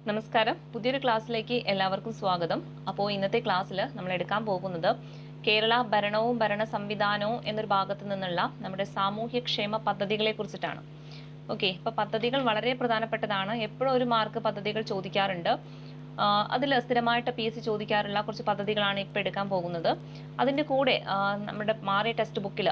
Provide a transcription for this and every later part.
നമസ്കാരം, പുതിയൊരു ക്ലാസ്സിലേക്ക് എല്ലാവർക്കും സ്വാഗതം. അപ്പോൾ ഇന്നത്തെ ക്ലാസ്സിൽ നമ്മൾ എടുക്കാൻ പോകുന്നത് കേരള ഭരണവും ഭരണ സംവിധാനവും എന്നൊരു ഭാഗത്ത് നിന്നുള്ള നമ്മുടെ സാമൂഹ്യക്ഷേമ പദ്ധതികളെ കുറിച്ചിട്ടാണ്. ഓക്കെ, അപ്പോൾ പദ്ധതികൾ വളരെ പ്രധാനപ്പെട്ടതാണ്. എപ്പോഴും ഒരു മാർക്ക് പദ്ധതികൾ ചോദിക്കാറുണ്ട്. അതിൽ സ്ഥിരമായിട്ട് PSC ചോദിക്കാറുള്ള കുറച്ച് പദ്ധതികളാണ് ഇപ്പോൾ എടുക്കാൻ പോകുന്നത്. അതിൻ്റെ കൂടെ നമ്മുടെ മാറിയ ടെക്സ്റ്റ് ബുക്കിൽ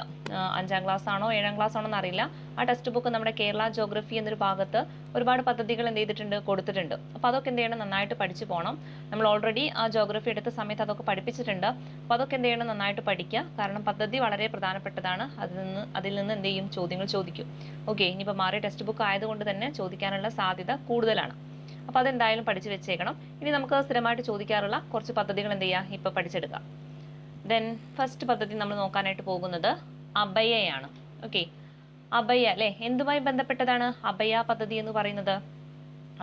5ാം ക്ലാസ് ആണോ 7ാം ക്ലാസ് ആണോ എന്നറിയില്ല, ആ ടെക്സ്റ്റ് ബുക്ക് നമ്മുടെ കേരള ജോഗ്രഫി എന്നൊരു ഭാഗത്ത് ഒരുപാട് പദ്ധതികൾ എന്ത് ചെയ്തിട്ടുണ്ട്, കൊടുത്തിട്ടുണ്ട്. അപ്പോൾ അതൊക്കെ എന്ത് ചെയ്യണം, നന്നായിട്ട് പഠിച്ചു പോകണം. നമ്മൾ ഓൾറെഡി ആ ജോഗ്രഫി എടുത്ത സമയത്ത് അതൊക്കെ പഠിപ്പിച്ചിട്ടുണ്ട്. അപ്പോൾ അതൊക്കെ എന്ത് ചെയ്യണം, നന്നായിട്ട് പഠിക്കുക. കാരണം പദ്ധതി വളരെ പ്രധാനപ്പെട്ടതാണ്. അതിൽ നിന്ന് എന്ത് ചെയ്യും, ചോദ്യങ്ങൾ ചോദിക്കും. ഓക്കെ, ഇനിയിപ്പോൾ മാറിയ ടെക്സ്റ്റ് ബുക്ക് ആയതുകൊണ്ട് തന്നെ ചോദിക്കാനുള്ള സാധ്യത കൂടുതലാണ്. അപ്പോൾ അതെന്തായാലും പഠിച്ചു വെച്ചേക്കണം. ഇനി നമുക്ക് സ്ഥിരമായിട്ട് ചോദിക്കാറുള്ള കുറച്ച് പദ്ധതികൾ എന്ത് ചെയ്യുക, ഇപ്പോൾ പഠിച്ചെടുക്കാം. ദെൻ ഫസ്റ്റ് പദ്ധതി നമ്മൾ നോക്കാനായിട്ട് പോകുന്നത് അഭയയാണ്. ഓക്കെ, അഭയ അല്ലേ, എന്തുമായി ബന്ധപ്പെട്ടതാണ് അഭയ പദ്ധതി എന്ന് പറയുന്നത്?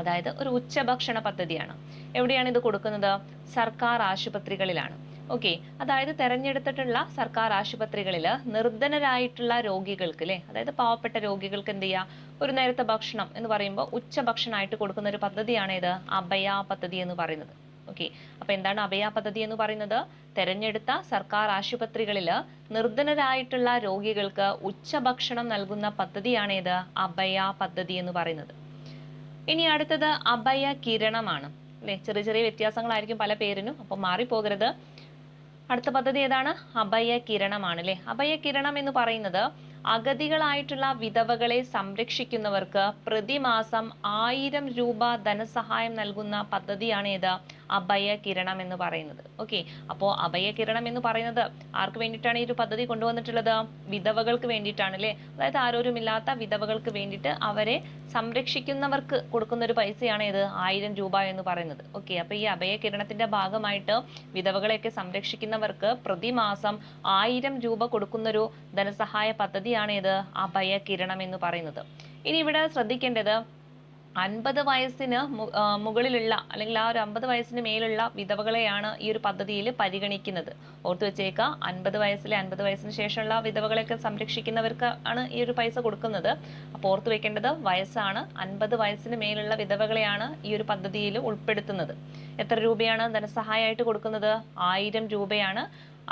അതായത് ഒരു ഉച്ചഭക്ഷണ പദ്ധതിയാണ്. എവിടെയാണ് ഇത് കൊടുക്കുന്നത്? സർക്കാർ ആശുപത്രികളിലാണ്. ഓക്കെ, അതായത് തെരഞ്ഞെടുത്തിട്ടുള്ള സർക്കാർ ആശുപത്രികളിൽ നിർധനരായിട്ടുള്ള രോഗികൾക്ക് അല്ലേ, അതായത് പാവപ്പെട്ട രോഗികൾക്ക് എന്ത് ചെയ്യുക, ഒരു നേരത്തെ ഭക്ഷണം എന്ന് പറയുമ്പോൾ ഉച്ചഭക്ഷണമായിട്ട് കൊടുക്കുന്ന ഒരു പദ്ധതിയാണ് ഇത് അഭയ പദ്ധതി എന്ന് പറയുന്നത്. ഓക്കെ, അപ്പൊ എന്താണ് അഭയ പദ്ധതി എന്ന് പറയുന്നത്? തെരഞ്ഞെടുത്ത സർക്കാർ ആശുപത്രികളിൽ നിർധനരായിട്ടുള്ള രോഗികൾക്ക് ഉച്ചഭക്ഷണം നൽകുന്ന പദ്ധതിയാണ് ഇത് അഭയ പദ്ധതി എന്ന് പറയുന്നത്. ഇനി അടുത്തത് അഭയ കിരണമാണ് അല്ലെ. ചെറിയ ചെറിയ വ്യത്യാസങ്ങളായിരിക്കും പല പേരിനും, അപ്പൊ മാറിപ്പോകരുത്. അടുത്ത പദ്ധതി ഏതാണ്? അഭയ കിരണമാണ് അല്ലെ. അഭയ കിരണം എന്ന് പറയുന്നത് അഗതികളായിട്ടുള്ള വിധവകളെ സംരക്ഷിക്കുന്നവർക്ക് പ്രതിമാസം 1000 രൂപ ധനസഹായം നൽകുന്ന പദ്ധതിയാണ് ഇത് അഭയ കിരണം എന്ന് പറയുന്നത്. ഓക്കെ, അപ്പോൾ അഭയ കിരണം എന്ന് പറയുന്നത് ആർക്ക് വേണ്ടിയിട്ടാണ് ഈ ഒരു പദ്ധതി കൊണ്ടുവന്നിട്ടുള്ളത്? വിധവകൾക്ക് വേണ്ടിയിട്ടാണ് അല്ലെ. അതായത് ആരോരുമില്ലാത്ത വിധവകൾക്ക് വേണ്ടിയിട്ട് അവരെ സംരക്ഷിക്കുന്നവർക്ക് കൊടുക്കുന്ന ഒരു പൈസയാണ് ഇത് 1000 രൂപ എന്ന് പറയുന്നത്. ഓക്കെ, അപ്പൊ ഈ അഭയ കിരണത്തിന്റെ ഭാഗമായിട്ട് വിധവകളെയൊക്കെ സംരക്ഷിക്കുന്നവർക്ക് പ്രതിമാസം 1000 രൂപ കൊടുക്കുന്നൊരു ധനസഹായ പദ്ധതിയാണ് ഇത് അഭയ കിരണം എന്ന് പറയുന്നത്. ഇനി ഇവിടെ ശ്രദ്ധിക്കേണ്ടത് 50 വയസ്സിന് മുകളിലുള്ള അല്ലെങ്കിൽ ആ ഒരു 50 വയസ്സിന് മേലുള്ള വിധവകളെയാണ് ഈ ഒരു പദ്ധതിയിൽ പരിഗണിക്കുന്നത്. ഓർത്തു വെച്ചേക്കുക, 50 വയസ്സിന് ശേഷമുള്ള വിധവകളെയൊക്കെ സംരക്ഷിക്കുന്നവർക്ക് ആണ് ഈ ഒരു പൈസ കൊടുക്കുന്നത്. അപ്പോൾ ഓർത്തു വെക്കേണ്ടത് വയസ്സാണ്. 50 വയസ്സിന് മേലുള്ള വിധവകളെയാണ് ഈ ഒരു പദ്ധതിയിൽ ഉൾപ്പെടുത്തുന്നത്. എത്ര രൂപയാണ് ധനസഹായമായിട്ട് കൊടുക്കുന്നത്? 1000 രൂപയാണ്.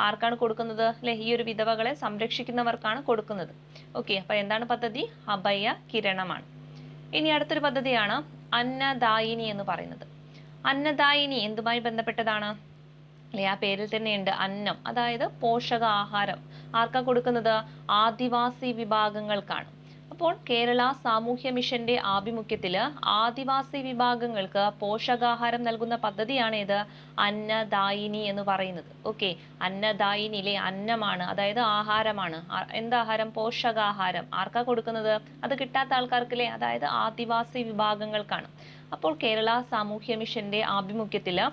ആർക്കാണ് കൊടുക്കുന്നത് അല്ലെ? ഈ ഒരു വിധവകളെ സംരക്ഷിക്കുന്നവർക്കാണ് കൊടുക്കുന്നത്. ഓക്കെ, അപ്പൊ എന്താണ് പദ്ധതി? അഭയ കിരണമാണ്. ഇനി അടുത്തൊരു പദ്ധതിയാണ് അന്നദായിനി എന്ന് പറയുന്നത്. അന്നദായിനി എന്തുമായി ബന്ധപ്പെട്ടതാണ് അല്ലെ? ആ പേരിൽ തന്നെയുണ്ട് അന്നം, അതായത് പോഷകാഹാരം. ആർക്കാ കൊടുക്കുന്നത്? ആദിവാസി വിഭാഗങ്ങൾക്കാണ്. അപ്പോൾ കേരള സാമൂഹ്യ മിഷന്റെ ആഭിമുഖ്യത്തില് ആദിവാസി വിഭാഗങ്ങൾക്ക് പോഷകാഹാരം നൽകുന്ന പദ്ധതിയാണ് ഇത് അന്നദായിനി എന്ന് പറയുന്നത്. ഓക്കെ, അന്നദായിനിയിലെ അന്നമാണ്, അതായത് ആഹാരമാണ്. എന്താഹാരം? പോഷകാഹാരം. ആർക്കാ കൊടുക്കുന്നത്? അത് കിട്ടാത്ത ആൾക്കാർക്കില്ലേ, അതായത് ആദിവാസി വിഭാഗങ്ങൾക്കാണ്. അപ്പോൾ കേരള സാമൂഹ്യ മിഷന്റെ ആഭിമുഖ്യത്തില്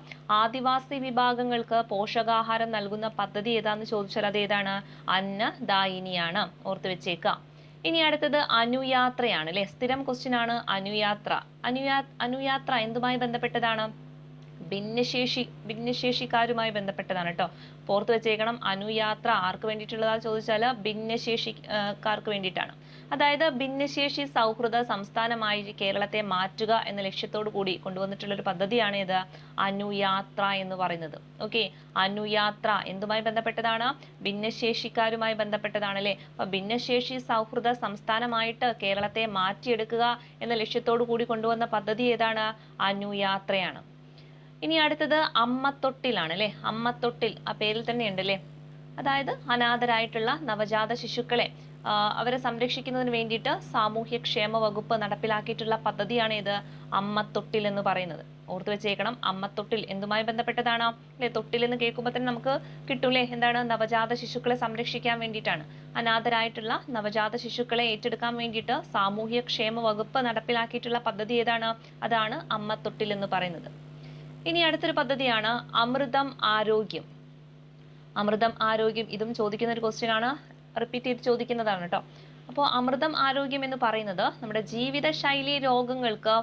ആദിവാസി വിഭാഗങ്ങൾക്ക് പോഷകാഹാരം നൽകുന്ന പദ്ധതി ഏതാന്ന് ചോദിച്ചാൽ അത് ഏതാണ്? അന്നദായിനിയാണ്. ഓർത്തു വെച്ചേക്കാം. ഇനി അടുത്തത് അനുയാത്രയാണ് അല്ലെ. സ്ഥിരം ക്വസ്റ്റ്യൻ ആണ് അനുയാത്ര. അനുയാത്ര എന്തുമായി ബന്ധപ്പെട്ടതാണ്? ഭിന്നശേഷിക്കാരുമായി ബന്ധപ്പെട്ടതാണ് കേട്ടോ. ഓർത്ത് വെച്ചേക്കണം. അനുയാത്ര ആർക്ക് വേണ്ടിയിട്ടുള്ളതാ ചോദിച്ചാൽ ഭിന്നശേഷിക്കാർക്ക് വേണ്ടിയിട്ടാണ്. അതായത് ഭിന്നശേഷി സൗഹൃദ സംസ്ഥാനമായി കേരളത്തെ മാറ്റുക എന്ന ലക്ഷ്യത്തോടു കൂടി കൊണ്ടുവന്നിട്ടുള്ള ഒരു പദ്ധതിയാണ് ഇത് അനുയാത്ര എന്ന് പറയുന്നത്. ഓക്കെ, അനുയാത്ര എന്തുമായി ബന്ധപ്പെട്ടതാണ്? ഭിന്നശേഷിക്കാരുമായി ബന്ധപ്പെട്ടതാണ് അല്ലെ. അപ്പൊ ഭിന്നശേഷി സൗഹൃദ സംസ്ഥാനമായിട്ട് കേരളത്തെ മാറ്റിയെടുക്കുക എന്ന ലക്ഷ്യത്തോടു കൂടി കൊണ്ടുവന്ന പദ്ധതി ഏതാണ്? അനുയാത്രയാണ്. ഇനി അടുത്തത് അമ്മത്തൊട്ടിലാണ് അല്ലെ. അമ്മത്തൊട്ടിൽ ആ പേരിൽ തന്നെ ഉണ്ട് അല്ലെ. അതായത് അനാഥരായിട്ടുള്ള നവജാത ശിശുക്കളെ അവരെ സംരക്ഷിക്കുന്നതിന് വേണ്ടിയിട്ട് സാമൂഹ്യക്ഷേമ വകുപ്പ് നടപ്പിലാക്കിയിട്ടുള്ള പദ്ധതിയാണ് ഇത് അമ്മത്തൊട്ടിൽ എന്ന് പറയുന്നത്. ഓർത്തു വെച്ചേക്കണം. അമ്മത്തൊട്ടിൽ എന്തുമായി ബന്ധപ്പെട്ടതാണ് അല്ലെ. തൊട്ടിൽ എന്ന് കേൾക്കുമ്പോൾ തന്നെ നമുക്ക് കിട്ടൂലേ, എന്താണ്? നവജാത ശിശുക്കളെ സംരക്ഷിക്കാൻ വേണ്ടിയിട്ടാണ്. അനാഥരായിട്ടുള്ള നവജാത ശിശുക്കളെ ഏറ്റെടുക്കാൻ വേണ്ടിയിട്ട് സാമൂഹ്യക്ഷേമ വകുപ്പ് നടപ്പിലാക്കിയിട്ടുള്ള പദ്ധതി ഏതാണ്? അതാണ് അമ്മത്തൊട്ടിൽ എന്ന് പറയുന്നത്. ഇനി അടുത്തൊരു പദ്ധതിയാണ് അമൃതം ആരോഗ്യം. അമൃതം ആരോഗ്യം ഇതും ചോദിക്കുന്ന ഒരു ക്വസ്റ്റ്യൻ ആണ്, റിപ്പീറ്റ് ചെയ്ത് ചോദിക്കുന്നതാണ് കേട്ടോ. അപ്പോൾ അമൃതം ആരോഗ്യം എന്ന് പറയുന്നത് നമ്മുടെ ജീവിതശൈലി രോഗങ്ങൾക്ക്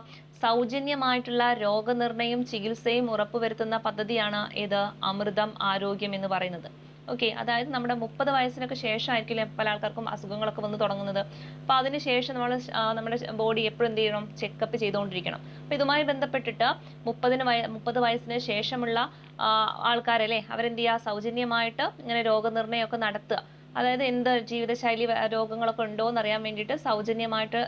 സൗജന്യമായിട്ടുള്ള രോഗനിർണയം ചികിത്സയും ഉറപ്പുവരുത്തുന്ന പദ്ധതിയാണ് ഇത് അമൃതം ആരോഗ്യം എന്ന് പറയുന്നത്. ഓക്കെ, അതായത് നമ്മുടെ 30 വയസ്സിനൊക്കെ ശേഷമായിരിക്കില്ലേ പല ആൾക്കാർക്കും അസുഖങ്ങളൊക്കെ വന്ന് തുടങ്ങുന്നത്. അപ്പോൾ അതിനുശേഷം നമ്മുടെ ബോഡി എപ്പോഴും എന്ത് ചെയ്യണം, ചെക്കപ്പ് ചെയ്തുകൊണ്ടിരിക്കണം. അപ്പോൾ ഇതുമായി ബന്ധപ്പെട്ടിട്ട് 30 വയസ്സിന് ശേഷമുള്ള ആൾക്കാരല്ലേ അവരെന്ത് ചെയ്യുക, സൗജന്യമായിട്ട് ഇങ്ങനെ രോഗനിർണയമൊക്കെ നടത്തുക. അതായത് എന്ത് ജീവിതശൈലി രോഗങ്ങളൊക്കെ ഉണ്ടോ എന്ന് അറിയാൻ വേണ്ടിയിട്ട് സൗജന്യമായിട്ട്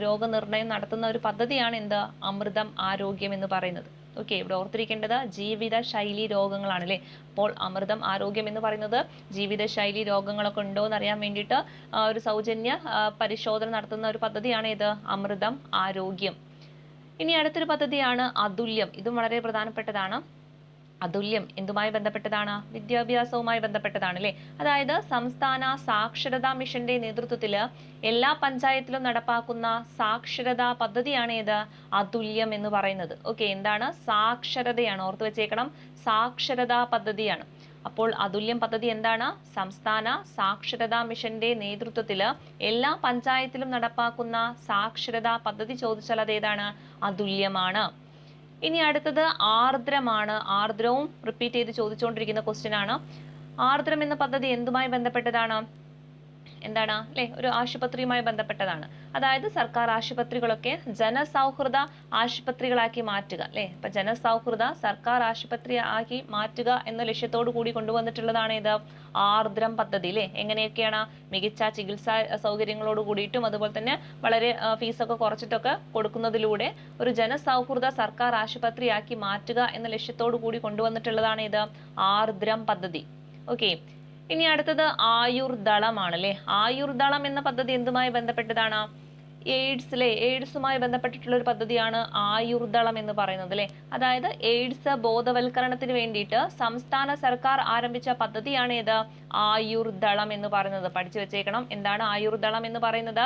രോഗനിർണയം നടത്തുന്ന ഒരു പദ്ധതിയാണ് എന്ത്, അമൃതം ആരോഗ്യം എന്ന് പറയുന്നത്. ഓക്കെ, ഇവിടെ ഓർത്തിരിക്കേണ്ടത് ജീവിതശൈലി രോഗങ്ങളാണ് അല്ലേ. അപ്പോൾ അമൃതം ആരോഗ്യം എന്ന് പറയുന്നത് ജീവിതശൈലി രോഗങ്ങളൊക്കെ ഉണ്ടോ എന്ന് അറിയാൻ വേണ്ടിയിട്ട് ഒരു സൗജന്യ പരിശോധന നടത്തുന്ന ഒരു പദ്ധതിയാണ് ഇത്, അമൃതം ആരോഗ്യം. ഇനി അടുത്തൊരു പദ്ധതിയാണ് അതുല്യം. ഇതും വളരെ പ്രധാനപ്പെട്ടതാണ്. അതുല്യം എന്തുമായി ബന്ധപ്പെട്ടതാണ്, വിദ്യാഭ്യാസവുമായി ബന്ധപ്പെട്ടതാണ് അല്ലേ. അതായത് സംസ്ഥാന സാക്ഷരതാ മിഷന്റെ നേതൃത്വത്തിൽ എല്ലാ പഞ്ചായത്തിലും നടപ്പാക്കുന്ന സാക്ഷരതാ പദ്ധതിയാണ് ഏത്, അതുല്യം എന്ന് പറയുന്നത്. ഓക്കെ, എന്താണ്, സാക്ഷരതയാണ്, ഓർത്തു വെച്ചേക്കണം, സാക്ഷരതാ പദ്ധതിയാണ്. അപ്പോൾ അതുല്യം പദ്ധതി എന്താണ്, സംസ്ഥാന സാക്ഷരതാ മിഷന്റെ നേതൃത്വത്തിൽ എല്ലാ പഞ്ചായത്തിലും നടപ്പാക്കുന്ന സാക്ഷരതാ പദ്ധതി ചോദിച്ചാൽ അത് ഏതാണ്, അതുല്യമാണ്. ഇനി അടുത്തത് ആർദ്രമാണ്. ആർദ്രവും റിപ്പീറ്റ് ചെയ്ത് ചോദിച്ചുകൊണ്ടിരിക്കുന്ന ക്വസ്റ്റ്യൻ ആണ്. ആർദ്രം എന്ന പദ്ധതി എന്തുമായി ബന്ധപ്പെട്ടതാണ്, എന്താണ് അല്ലെ, ഒരു ആശുപത്രിയുമായി ബന്ധപ്പെട്ടതാണ്. അതായത് സർക്കാർ ആശുപത്രികളൊക്കെ ജനസൗഹൃദ ആശുപത്രികളാക്കി മാറ്റുക അല്ലെ. അപ്പൊ ജനസൗഹൃദ സർക്കാർ ആശുപത്രി ആക്കി മാറ്റുക എന്ന ലക്ഷ്യത്തോടു കൂടി കൊണ്ടുവന്നിട്ടുള്ളതാണ് ഇത് ആർദ്രം പദ്ധതി അല്ലെ. എങ്ങനെയൊക്കെയാണ്, മികച്ച ചികിത്സാ സൗകര്യങ്ങളോട് കൂടിയിട്ടും അതുപോലെ തന്നെ വളരെ ഫീസൊക്കെ കുറച്ചിട്ടൊക്കെ കൊടുക്കുന്നതിലൂടെ ഒരു ജനസൗഹൃദ സർക്കാർ ആശുപത്രിയാക്കി മാറ്റുക എന്ന ലക്ഷ്യത്തോടു കൂടി കൊണ്ടുവന്നിട്ടുള്ളതാണ് ഇത് ആർദ്രം പദ്ധതി. ഓക്കെ, ഇനി അടുത്തത് ആയുർദളമാണ് അല്ലെ. ആയുർദളം എന്ന പദ്ധതി എന്തുമായി ബന്ധപ്പെട്ടതാണ്, എയ്ഡ്സ് അല്ലെ, എയ്ഡ്സുമായി ബന്ധപ്പെട്ടിട്ടുള്ള ഒരു പദ്ധതിയാണ് ആയുർദളം എന്ന് പറയുന്നത് അല്ലെ. അതായത് എയ്ഡ്സ് ബോധവൽക്കരണത്തിന് വേണ്ടിയിട്ട് സംസ്ഥാന സർക്കാർ ആരംഭിച്ച പദ്ധതിയാണ് ഏത്, ആയുർദളം എന്ന് പറയുന്നത്. പഠിച്ചു വെച്ചേക്കണം, എന്താണ് ആയുർദളം എന്ന് പറയുന്നത്,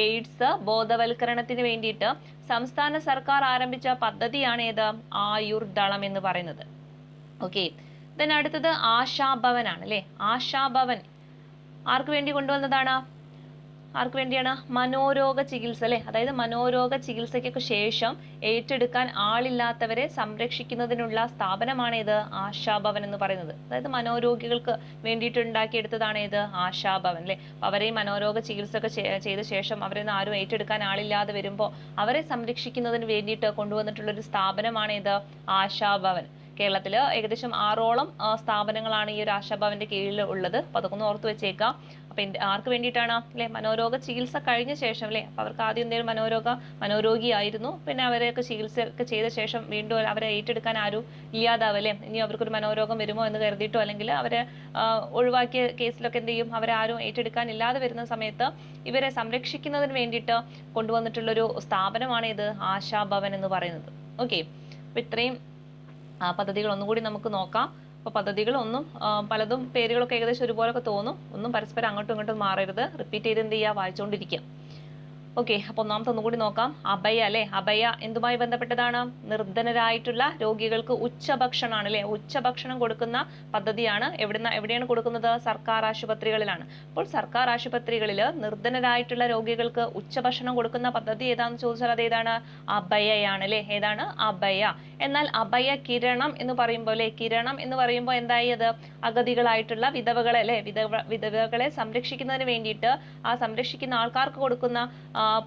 എയ്ഡ്സ് ബോധവൽക്കരണത്തിന് വേണ്ടിയിട്ട് സംസ്ഥാന സർക്കാർ ആരംഭിച്ച പദ്ധതിയാണ് ഏത്, ആയുർദളം എന്ന് പറയുന്നത്. ഓക്കെ, then അടുത്തത് ആശാഭവൻ ആണ് അല്ലെ. ആശാഭവൻ ആർക്ക് വേണ്ടി കൊണ്ടുവന്നതാണ്, ആർക്ക് വേണ്ടിയാണ്, മനോരോഗ ചികിത്സ അല്ലെ. അതായത് മനോരോഗ ചികിത്സയ്ക്കൊക്കെ ശേഷം ഏറ്റെടുക്കാൻ ആളില്ലാത്തവരെ സംരക്ഷിക്കുന്നതിനുള്ള സ്ഥാപനമാണ് ഇത് ആശാഭവൻ എന്ന് പറയുന്നത്. അതായത് മനോരോഗികൾക്ക് വേണ്ടിയിട്ട് ഉണ്ടാക്കിയെടുത്തതാണ് ഇത് ആശാഭവൻ അല്ലെ. അവരെ മനോരോഗ ചികിത്സ ഒക്കെ ചെയ്ത ശേഷം അവരെ ആരും ഏറ്റെടുക്കാൻ ആളില്ലാതെ വരുമ്പോൾ അവരെ സംരക്ഷിക്കുന്നതിന് വേണ്ടിയിട്ട് കൊണ്ടുവന്നിട്ടുള്ള ഒരു സ്ഥാപനമാണ് ഇത് ആശാഭവൻ. കേരളത്തിൽ ഏകദേശം 6ഓളം സ്ഥാപനങ്ങളാണ് ഈ ഒരു ആശാഭവന്റെ കീഴിൽ ഉള്ളത്. അപ്പൊ അതൊക്കെ ഒന്ന് ഓർത്ത് വെച്ചേക്കാം. അപ്പൊ ആർക്ക് വേണ്ടിയിട്ടാണ് അല്ലെ, മനോരോഗ ചികിത്സ കഴിഞ്ഞ ശേഷം അല്ലെ. അപ്പൊ അവർക്ക് ആദ്യം എന്തെങ്കിലും മനോരോഗിയായിരുന്നു, പിന്നെ അവരെയൊക്കെ ചികിത്സ ഒക്കെ ചെയ്ത ശേഷം വീണ്ടും അവരെ ഏറ്റെടുക്കാൻ ആരും ഇല്ലാതാവും അല്ലെ. ഇനി അവർക്കൊരു മനോരോഗം വരുമോ എന്ന് കരുതിയിട്ടോ അല്ലെങ്കിൽ അവരെ ഒഴിവാക്കിയ കേസിലൊക്കെ എന്ത് ചെയ്യും, അവരെ ആരും ഏറ്റെടുക്കാൻ ഇല്ലാതെ വരുന്ന സമയത്ത് ഇവരെ സംരക്ഷിക്കുന്നതിന് വേണ്ടിയിട്ട് കൊണ്ടുവന്നിട്ടുള്ളൊരു സ്ഥാപനമാണ് ഇത് ആശാഭവൻ എന്ന് പറയുന്നത്. ഓക്കെ, അപ്പൊ ഇത്രയും പദ്ധതികൾ ഒന്നുകൂടി നമുക്ക് നോക്കാം. അപ്പോൾ പദ്ധതികൾ പലതും പേരുകളൊക്കെ ഏകദേശം ഒരുപോലൊക്കെ തോന്നും. ഒന്നും പരസ്പരം അങ്ങോട്ടും ഇങ്ങോട്ടും മാറരുത്. റിപ്പീറ്റ് ചെയ്ത് എന്ത് ചെയ്യുക, വായിച്ചുകൊണ്ടിരിക്കുക. ഓക്കെ, അപ്പോൾ ഒന്നാമത്തെ ഒന്നുകൂടി നോക്കാം. അഭയ അല്ലെ. അഭയ എന്തുമായി ബന്ധപ്പെട്ടതാണ്, നിർധനരായിട്ടുള്ള രോഗികൾക്ക് ഉച്ചഭക്ഷണമാണ് അല്ലെ. ഉച്ചഭക്ഷണം കൊടുക്കുന്ന പദ്ധതിയാണ്. എവിടെയാണ് കൊടുക്കുന്നത്, സർക്കാർ ആശുപത്രികളിലാണ്. അപ്പോൾ സർക്കാർ ആശുപത്രികളിൽ നിർധനരായിട്ടുള്ള രോഗികൾക്ക് ഉച്ചഭക്ഷണം കൊടുക്കുന്ന പദ്ധതി ഏതാണെന്ന് ചോദിച്ചാൽ അത് ഏതാണ്, അഭയയാണ് അല്ലെ. ഏതാണ്, അഭയ. എന്നാൽ അഭയ കിരണം എന്ന് പറയുമ്പോൾ അല്ലെ, കിരണം എന്ന് പറയുമ്പോൾ എന്തായി, അത് അഗതികളായിട്ടുള്ള വിധവകളെ അല്ലെ, വിധവകളെ സംരക്ഷിക്കുന്നതിന് വേണ്ടിയിട്ട് ആ സംരക്ഷിക്കുന്ന ആൾക്കാർക്ക് കൊടുക്കുന്ന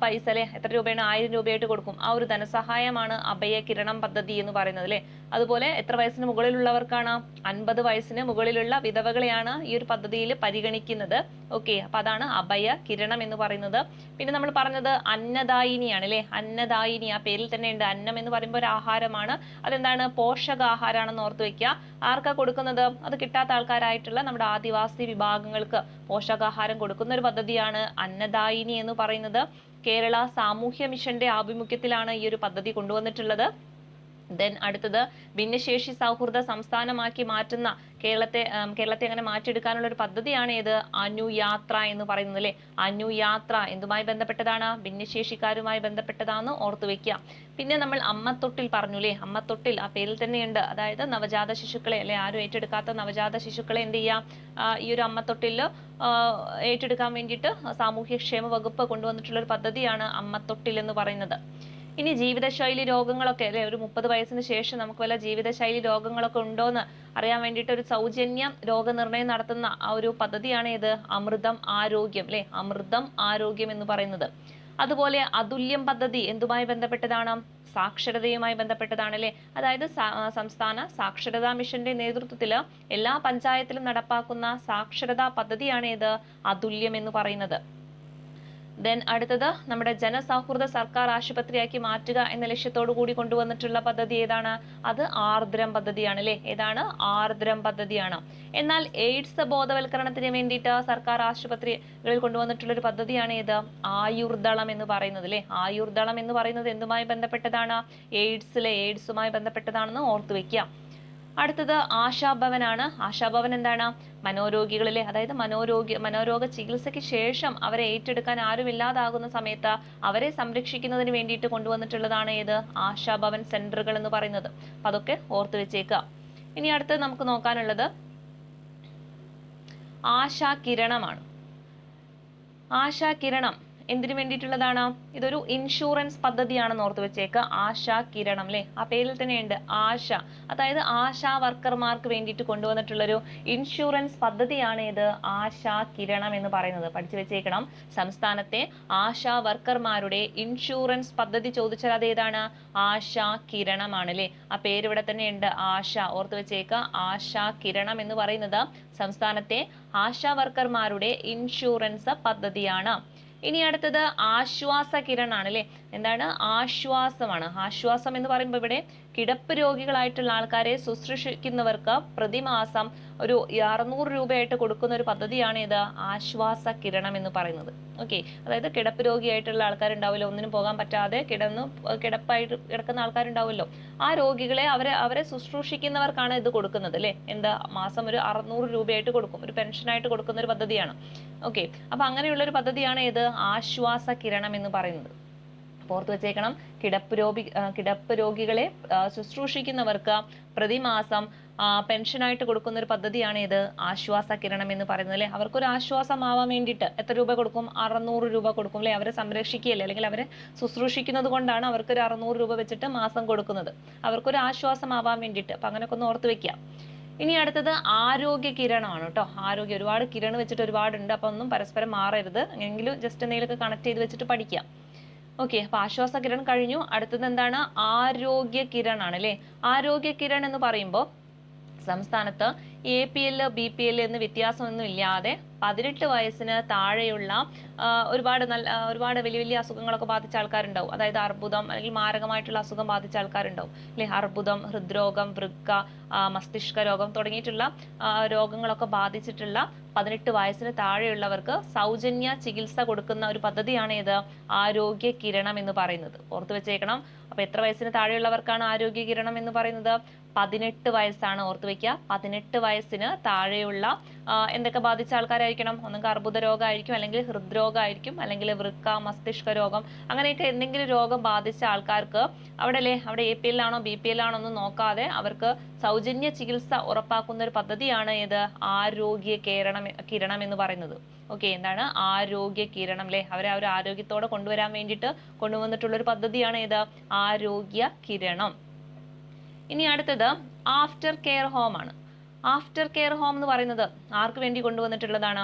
പൈസ അല്ലെ, എത്ര രൂപയാണ്, 1000 രൂപയായിട്ട് കൊടുക്കും. ആ ഒരു ധനസഹായമാണ് അഭയ കിരണം പദ്ധതി എന്ന് പറയുന്നത് അല്ലെ. അതുപോലെ എത്ര വയസ്സിന് മുകളിലുള്ളവർക്കാണ്, 50 വയസ്സിന് മുകളിലുള്ള വിധവകളെയാണ് ഈ ഒരു പദ്ധതിയിൽ പരിഗണിക്കുന്നത്. ഓക്കെ, അപ്പൊ അതാണ് അഭയ കിരണം എന്ന് പറയുന്നത്. പിന്നെ നമ്മൾ പറഞ്ഞത് അന്നദായിനിയാണ് അല്ലെ. അന്നദായിനി ആ പേരിൽ തന്നെ ഉണ്ട്. അന്നം എന്ന് പറയുമ്പോൾ ഒരു ആഹാരമാണ്. അതെന്താണ്, പോഷകാഹാരമാണെന്ന് ഓർത്ത് വെക്കുക. ആർക്കാ കൊടുക്കുന്നത്, അത് കിട്ടാത്ത ആൾക്കാരായിട്ടുള്ള നമ്മുടെ ആദിവാസി വിഭാഗങ്ങൾക്ക് പോഷകാഹാരം കൊടുക്കുന്ന ഒരു പദ്ധതിയാണ് അന്നദായിനി എന്ന് പറയുന്നത്. കേരള സാമൂഹ്യ മിഷന്റെ ആഭിമുഖ്യത്തിലാണ് ഈ ഒരു പദ്ധതി കൊണ്ടുവന്നിട്ടുള്ളത്. ദെൻ അടുത്തത് ഭിന്നശേഷി സൗഹൃദ സംസ്ഥാനമാക്കി മാറ്റുന്ന കേരളത്തെ അങ്ങനെ മാറ്റിയെടുക്കാനുള്ള ഒരു പദ്ധതിയാണ് ഏത്, അനുയാത്ര എന്ന് പറയുന്നത് അല്ലെ. അനുയാത്ര എന്തുമായി ബന്ധപ്പെട്ടതാണ്, ഭിന്നശേഷിക്കാരുമായി ബന്ധപ്പെട്ടതാണെന്ന് ഓർത്തു വെക്കുക. പിന്നെ നമ്മൾ അമ്മത്തൊട്ടിൽ പറഞ്ഞു അല്ലെ. അമ്മത്തൊട്ടിൽ ആ പേരിൽ തന്നെയുണ്ട്. അതായത് നവജാത ശിശുക്കളെ അല്ലെ, ആരും ഏറ്റെടുക്കാത്ത നവജാത ശിശുക്കളെ എന്ത് ചെയ്യാം, ഈ ഒരു അമ്മത്തൊട്ടിൽ ഏറ്റെടുക്കാൻ വേണ്ടിയിട്ട് സാമൂഹ്യക്ഷേമ വകുപ്പ് കൊണ്ടുവന്നിട്ടുള്ള ഒരു പദ്ധതിയാണ് അമ്മത്തൊട്ടിൽ എന്ന് പറയുന്നത്. ഇനി ജീവിതശൈലി രോഗങ്ങളൊക്കെ അല്ലെ, ഒരു 30 വയസ്സിന് ശേഷം നമുക്ക് വല്ല ജീവിതശൈലി രോഗങ്ങളൊക്കെ ഉണ്ടോന്ന് അറിയാൻ വേണ്ടിയിട്ട് ഒരു സൗജന്യ രോഗനിർണയം നടത്തുന്ന ആ ഒരു പദ്ധതിയാണ് ഇത് അമൃതം ആരോഗ്യം അല്ലെ, അമൃതം ആരോഗ്യം എന്ന് പറയുന്നത്. അതുപോലെ അതുല്യം പദ്ധതി എന്തുമായി ബന്ധപ്പെട്ടതാണ്? സാക്ഷരതയുമായി ബന്ധപ്പെട്ടതാണ് അല്ലെ. അതായത് സംസ്ഥാന സാക്ഷരതാ മിഷന്റെ നേതൃത്വത്തിൽ എല്ലാ പഞ്ചായത്തിലും നടപ്പാക്കുന്ന സാക്ഷരതാ പദ്ധതിയാണ് ഇത് അതുല്യം എന്ന് പറയുന്നത്. ദെൻ അടുത്തത് നമ്മുടെ ജനസൗഹൃദ സർക്കാർ ആശുപത്രിയാക്കി മാറ്റുക എന്ന ലക്ഷ്യത്തോടു കൂടി കൊണ്ടുവന്നിട്ടുള്ള പദ്ധതി ഏതാണ്? അത് ആർദ്രം പദ്ധതിയാണ് അല്ലെ. ഏതാണ്? ആർദ്രം പദ്ധതിയാണ്. എന്നാൽ എയ്ഡ്സ് ബോധവൽക്കരണത്തിന് വേണ്ടിയിട്ട് സർക്കാർ ആശുപത്രികളിൽ കൊണ്ടുവന്നിട്ടുള്ള ഒരു പദ്ധതിയാണ് ഏത്? ആയുർദളം എന്ന് പറയുന്നത് അല്ലെ. ആയുർദളം എന്ന് പറയുന്നത് എന്തുമായി ബന്ധപ്പെട്ടതാണ്? എയ്ഡ്സുമായി ബന്ധപ്പെട്ടതാണെന്ന് ഓർത്തു വെക്കുക. അടുത്തത് ആശാഭവനാണ്. ആശാഭവൻ എന്താണ്? മനോരോഗികളിലെ, അതായത് മനോരോഗ ചികിത്സയ്ക്ക് ശേഷം അവരെ ഏറ്റെടുക്കാൻ ആരുമില്ലാതാകുന്ന സമയത്ത് അവരെ സംരക്ഷിക്കുന്നതിന് വേണ്ടിയിട്ട് കൊണ്ടുവന്നിട്ടുള്ളതാണ് ഏത്? ആശാഭവൻ സെന്ററുകൾ എന്ന് പറയുന്നത്. അപ്പൊ അതൊക്കെ ഓർത്തു വെച്ചേക്കുക. ഇനി അടുത്തത് നമുക്ക് നോക്കാനുള്ളത് ആശാ കിരണമാണ്. ആശാ കിരണം എന്തിനു വേണ്ടിയിട്ടുള്ളതാണ്? ഇതൊരു ഇൻഷുറൻസ് പദ്ധതിയാണെന്ന് ഓർത്ത് വെച്ചേക്കുക. ആശാ കിരണം അല്ലെ, ആ പേരിൽ തന്നെയുണ്ട് ആശ, അതായത് ആശാ വർക്കർമാർക്ക് വേണ്ടിയിട്ട് കൊണ്ടുവന്നിട്ടുള്ളൊരു ഇൻഷുറൻസ് പദ്ധതിയാണ് ഇത് ആശാ കിരണം എന്ന് പറയുന്നത്. പഠിച്ചു വെച്ചേക്കണം. സംസ്ഥാനത്തെ ആശാ വർക്കർമാരുടെ ഇൻഷുറൻസ് പദ്ധതി ചോദിച്ചാൽ അത് ഏതാണ്? ആശാ കിരണമാണ് അല്ലെ. ആ പേര് ഇവിടെ തന്നെയുണ്ട്, ആശ. ഓർത്ത് വെച്ചേക്കുക. ആശാ കിരണം എന്ന് പറയുന്നത് സംസ്ഥാനത്തെ ആശാ വർക്കർമാരുടെ ഇൻഷുറൻസ് പദ്ധതിയാണ്. ഇനി അടുത്തത് ആശ്വാസ കിരണാണ് അല്ലെ. എന്താണ്? ആശ്വാസമാണ്. ആശ്വാസം എന്ന് പറയുമ്പോൾ ഇവിടെ കിടപ്പ് രോഗികളായിട്ടുള്ള ആൾക്കാരെ ശുശ്രൂഷിക്കുന്നവർക്ക് പ്രതിമാസം ഒരു 600 രൂപയായിട്ട് കൊടുക്കുന്ന ഒരു പദ്ധതിയാണ് ഇത് ആശ്വാസ കിരണം എന്ന് പറയുന്നത്. ഓക്കെ, അതായത് കിടപ്പ് രോഗിയായിട്ടുള്ള ആൾക്കാരുണ്ടാവുമല്ലോ, ഒന്നിനും പോകാൻ പറ്റാതെ കിടപ്പായിട്ട് കിടക്കുന്ന ആൾക്കാരുണ്ടാവുമല്ലോ, ആ രോഗികളെ അവരെ ശുശ്രൂഷിക്കുന്നവർക്കാണ് ഇത് കൊടുക്കുന്നത് അല്ലെ. എന്താ? മാസം ഒരു 600 രൂപയായിട്ട് കൊടുക്കും, ഒരു പെൻഷനായിട്ട് കൊടുക്കുന്ന ഒരു പദ്ധതിയാണ്. ഓക്കെ, അപ്പൊ അങ്ങനെയുള്ള ഒരു പദ്ധതിയാണ് ഇത് ആശ്വാസ കിരണം എന്ന് പറയുന്നത്. ഓർത്ത് വെച്ചേക്കണം. കിടപ്പ് രോഗികളെ ശുശ്രൂഷിക്കുന്നവർക്ക് പ്രതിമാസം പെൻഷനായിട്ട് കൊടുക്കുന്ന ഒരു പദ്ധതിയാണ് ഇത് ആശ്വാസ കിരണം എന്ന് പറയുന്നത് അല്ലെ. അവർക്കൊരു ആശ്വാസമാവാൻ വേണ്ടിയിട്ട് എത്ര രൂപ കൊടുക്കും? 600 രൂപ കൊടുക്കും അല്ലെ. അവരെ സംരക്ഷിക്കുകയല്ലേ, അല്ലെങ്കിൽ അവരെ ശുശ്രൂഷിക്കുന്നത് കൊണ്ടാണ് അവർക്കൊരു 600 രൂപ വെച്ചിട്ട് മാസം കൊടുക്കുന്നത്, അവർക്കൊരു ആശ്വാസമാവാൻ വേണ്ടിയിട്ട്. അപ്പൊ അങ്ങനെയൊക്കെ ഒന്ന് ഓർത്ത് വെക്കുക. ഇനി അടുത്തത് ആരോഗ്യ കിരണമാണ് കേട്ടോ. ആരോഗ്യം, ഒരുപാട് കിരൺ വെച്ചിട്ട് ഒരുപാടുണ്ട്, അപ്പൊ ഒന്നും പരസ്പരം മാറരുത്, എങ്കിലും ജസ്റ്റ് എന്തെങ്കിലുമൊക്കെ കണക്ട് ചെയ്ത് വെച്ചിട്ട് പഠിക്കാം. ഓക്കെ, അപ്പൊ ആശ്വാസ കിരൺ കഴിഞ്ഞു. അടുത്തത് എന്താണ്? ആരോഗ്യ കിരൺ ആണ് അല്ലെ. ആരോഗ്യ കിരൺ എന്ന് പറയുമ്പോൾ സംസ്ഥാനത്ത് APL BPL എന്ന് വ്യത്യാസമൊന്നും ഇല്ലാതെ 18 വയസ്സിന് താഴെയുള്ള ഒരുപാട് വലിയ വലിയ അസുഖങ്ങളൊക്കെ ബാധിച്ച ആൾക്കാരുണ്ടാവും. അതായത് അർബുദം അല്ലെങ്കിൽ മാരകമായിട്ടുള്ള അസുഖം ബാധിച്ച ആൾക്കാരുണ്ടാവും അല്ലെ. അർബുദം, ഹൃദ്രോഗം, വൃക്ക, മസ്തിഷ്ക രോഗം തുടങ്ങിയിട്ടുള്ള രോഗങ്ങളൊക്കെ ബാധിച്ചിട്ടുള്ള 18 വയസ്സിന് താഴെയുള്ളവർക്ക് സൗജന്യ ചികിത്സ കൊടുക്കുന്ന ഒരു പദ്ധതിയാണ് ഇത് ആരോഗ്യ കിരണം എന്ന് പറയുന്നത്. ഓർത്തു വെച്ചേക്കണം. അപ്പൊ എത്ര വയസ്സിന് താഴെയുള്ളവർക്കാണ് ആരോഗ്യ കിരണം എന്ന് പറയുന്നത്? 18 വയസ്സാണ്. ഓർത്തു വെക്കുക. 18 വയസ്സിന് താഴെയുള്ള എന്തൊക്കെ ബാധിച്ച ആൾക്കാരായിരിക്കണം? ഒന്നുകിൽ അർബുദ രോഗമായിരിക്കും, അല്ലെങ്കിൽ ഹൃദ്രോഗമായിരിക്കും, അല്ലെങ്കിൽ വൃക്ക, മസ്തിഷ്ക രോഗം, അങ്ങനെയൊക്കെ എന്തെങ്കിലും രോഗം ബാധിച്ച ആൾക്കാർക്ക് അവിടെ APL ആണോ BPL ആണോ ഒന്നും നോക്കാതെ അവർക്ക് സൗജന്യ ചികിത്സ ഉറപ്പാക്കുന്ന ഒരു പദ്ധതിയാണ് ഇത് ആരോഗ്യ കിരണം എന്ന് പറയുന്നത്. ഓക്കെ, എന്താണ്? ആരോഗ്യ കിരണം അല്ലെ. അവരെ ഒരു ആരോഗ്യത്തോടെ കൊണ്ടുവരാൻ വേണ്ടിയിട്ട് കൊണ്ടുവന്നിട്ടുള്ള ഒരു പദ്ധതിയാണ് ഇത് ആരോഗ്യ കിരണം. ഇനി അടുത്തത് ആഫ്റ്റർ കെയർ ഹോം ആണ്. ആഫ്റ്റർ കെയർ ഹോം എന്ന് പറയുന്നത് ആർക്ക് വേണ്ടി കൊണ്ടുവന്നിട്ടുള്ളതാണ്?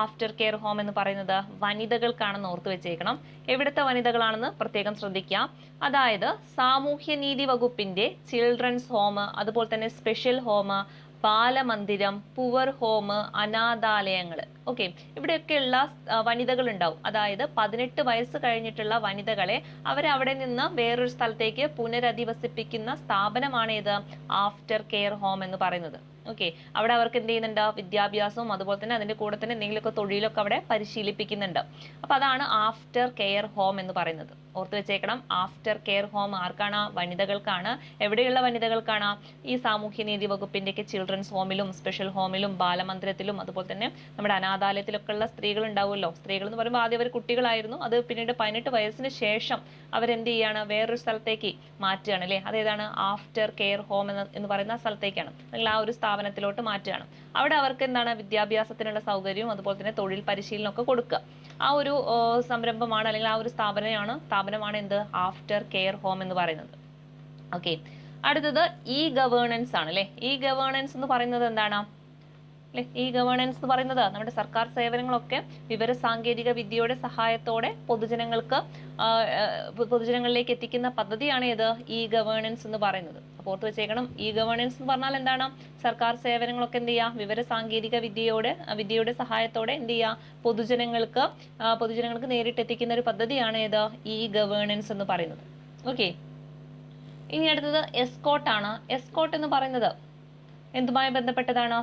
ആഫ്റ്റർ കെയർ ഹോം എന്ന് പറയുന്നത് വനിതകൾക്കാണെന്ന് ഓർത്ത് വെച്ചേക്കണം. എവിടുത്തെ വനിതകളാണെന്ന് പ്രത്യേകം ശ്രദ്ധിക്കാം. അതായത് സാമൂഹ്യനീതി വകുപ്പിന്റെ ചിൽഡ്രൻസ് ഹോം, അതുപോലെ തന്നെ സ്പെഷ്യൽ ഹോം, ബാലമന്ദിരം, പുവർ ഹോം, അനാഥാലയങ്ങൾ. ഓക്കെ, ഇവിടെയൊക്കെയുള്ള വനിതകൾ ഉണ്ടാവും. അതായത് 18 വയസ്സ് കഴിഞ്ഞിട്ടുള്ള വനിതകളെ അവിടെ നിന്ന് വേറൊരു സ്ഥലത്തേക്ക് പുനരധിവസിപ്പിക്കുന്ന സ്ഥാപനമാണ് ഇത് ആഫ്റ്റർ കെയർ ഹോം എന്ന് പറയുന്നത്. ഓക്കെ, അവിടെ അവർക്ക് എന്ത് ചെയ്യുന്നുണ്ട്? വിദ്യാഭ്യാസവും അതുപോലെ തന്നെ അതിന്റെ കൂടെ തന്നെ എന്തെങ്കിലുമൊക്കെ തൊഴിലൊക്കെ അവിടെ പരിശീലിപ്പിക്കുന്നുണ്ട്. അപ്പൊ അതാണ് ആഫ്റ്റർ കെയർ ഹോം എന്ന് പറയുന്നത്. ഓർത്ത് വെച്ചേക്കണം. ആഫ്റ്റർ കെയർ ഹോം ആർക്കാണ്? വനിതകൾക്കാണ്. എവിടെയുള്ള വനിതകൾക്കാണ്? ഈ സാമൂഹ്യനീതി വകുപ്പിന്റെ ചിൽഡ്രൻസ് ഹോമിലും സ്പെഷ്യൽ ഹോമിലും ബാലമന്ദിരത്തിലും അതുപോലെ തന്നെ നമ്മുടെ അനാഥാലയത്തിലൊക്കെ ഉള്ള സ്ത്രീകൾ ഉണ്ടാവുമല്ലോ. സ്ത്രീകൾ എന്ന് പറയുമ്പോൾ ആദ്യം അവർ കുട്ടികളായിരുന്നു, അത് പിന്നീട് 18 വയസ്സിന് ശേഷം അവരെന്ത് ചെയ്യാണ്? വേറൊരു സ്ഥലത്തേക്ക് മാറ്റുകയാണ് അല്ലെ. അതേതാണ്? ആഫ്റ്റർ കെയർ ഹോം എന്ന് പറയുന്ന സ്ഥലത്തേക്കാണ്, അല്ലെങ്കിൽ ആ ഒരു സ്ഥാപനത്തിലോട്ട് മാറ്റുകയാണ്. അവിടെ അവർക്ക് എന്താണ് വിദ്യാഭ്യാസത്തിനുള്ള സൗകര്യവും അതുപോലെ തന്നെ തൊഴിൽ പരിശീലനം ഒക്കെ കൊടുക്കുക. ആ ഒരു സംരംഭമാണ് അല്ലെങ്കിൽ ആ ഒരു സ്ഥാപനമാണ് എന്ത് ആഫ്റ്റർ കെയർ ഹോം എന്ന് പറയുന്നത്. ഓക്കെ, അടുത്തത് ഇ ഗവേണൻസ് ആണ് അല്ലെ. ഇ ഗവേണൻസ് എന്ന് പറയുന്നത് എന്താണ് അല്ലെ? ഈ ഗവേണൻസ് എന്ന് പറയുന്നത് നമ്മുടെ സർക്കാർ സേവനങ്ങളൊക്കെ വിവര സാങ്കേതിക വിദ്യയുടെ സഹായത്തോടെ പൊതുജനങ്ങളിലേക്ക് എത്തിക്കുന്ന പദ്ധതിയാണ് ഇത് ഇ ഗവേണൻസ് എന്ന് പറയുന്നത്. അപ്പോൾ ഓർത്ത് വെച്ചേക്കണം, ഇ ഗവേണൻസ് എന്ന് പറഞ്ഞാൽ എന്താണ്? സർക്കാർ സേവനങ്ങളൊക്കെ എന്ത് ചെയ്യുക? വിവര സാങ്കേതിക വിദ്യയുടെ സഹായത്തോടെ എന്ത് ചെയ്യുക? പൊതുജനങ്ങൾക്ക് നേരിട്ട് എത്തിക്കുന്ന ഒരു പദ്ധതിയാണ് ഇത് ഇ ഗവേണൻസ് എന്ന് പറയുന്നത്. ഓക്കെ, ഇനി അടുത്തത് എസ്കോട്ട് ആണ്. എസ്കോട്ട് എന്ന് പറയുന്നത് എന്തുമായി ബന്ധപ്പെട്ടതാണ്?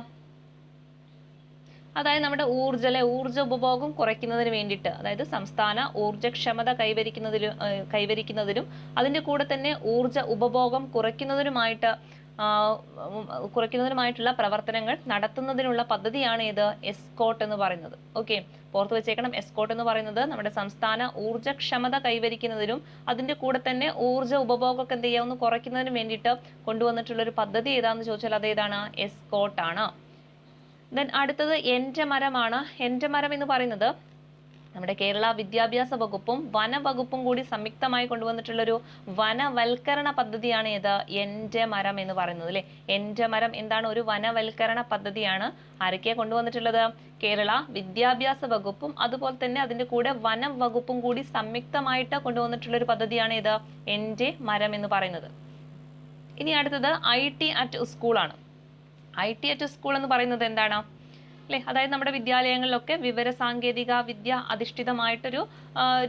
അതായത് നമ്മുടെ ഊർജ്ജ ഉപഭോഗം കുറയ്ക്കുന്നതിന് വേണ്ടിയിട്ട്, അതായത് സംസ്ഥാന ഊർജ്ജക്ഷമത കൈവരിക്കുന്നതിനും അതിന്റെ കൂടെ തന്നെ ഊർജ്ജ ഉപഭോഗം കുറയ്ക്കുന്നതിനുമായിട്ടുള്ള പ്രവർത്തനങ്ങൾ നടത്തുന്നതിനുള്ള പദ്ധതിയാണ് ഇത് എസ്കോട്ട് എന്ന് പറയുന്നത്. ഓക്കെ, ഓർത്ത് വെച്ചേക്കണം, എസ്കോട്ട് എന്ന് പറയുന്നത് നമ്മുടെ സംസ്ഥാന ഊർജ്ജക്ഷമത കൈവരിക്കുന്നതിനും അതിന്റെ കൂടെ തന്നെ ഊർജ്ജ ഉപഭോഗമൊക്കെ എന്ത് ചെയ്യാവുന്ന കുറയ്ക്കുന്നതിനും വേണ്ടിയിട്ട് കൊണ്ടുവന്നിട്ടുള്ള ഒരു പദ്ധതി ഏതാണെന്ന് ചോദിച്ചാൽ അതേതാണ്? എസ്കോട്ട് ആണ്. ദെൻ അടുത്തത് എൻ്റെ മരമാണ്. എൻ്റെ മരം എന്ന് പറയുന്നത് നമ്മുടെ കേരള വിദ്യാഭ്യാസ വകുപ്പും വനവകുപ്പും കൂടി സംയുക്തമായി കൊണ്ടുവന്നിട്ടുള്ളൊരു വനവൽക്കരണ പദ്ധതിയാണ് ഇത് എൻ്റെ മരം എന്ന് പറയുന്നത് അല്ലെ. എൻ്റെ മരം എന്താണ്? ഒരു വനവൽക്കരണ പദ്ധതിയാണ്. ആരൊക്കെ കൊണ്ടുവന്നിട്ടുള്ളത്? കേരള വിദ്യാഭ്യാസ വകുപ്പും അതുപോലെ തന്നെ അതിന്റെ കൂടെ വനം വകുപ്പും കൂടി സംയുക്തമായിട്ട് കൊണ്ടുവന്നിട്ടുള്ള ഒരു പദ്ധതിയാണ് ഇത് എൻ്റെ മരം എന്ന് പറയുന്നത്. ഇനി അടുത്തത് IT at സ്കൂൾ ആണ്. IT at സ്കൂൾ എന്ന് പറയുന്നത് എന്താണ് അല്ലെ? അതായത് നമ്മുടെ വിദ്യാലയങ്ങളിലൊക്കെ വിവര സാങ്കേതിക വിദ്യ അധിഷ്ഠിതമായിട്ടൊരു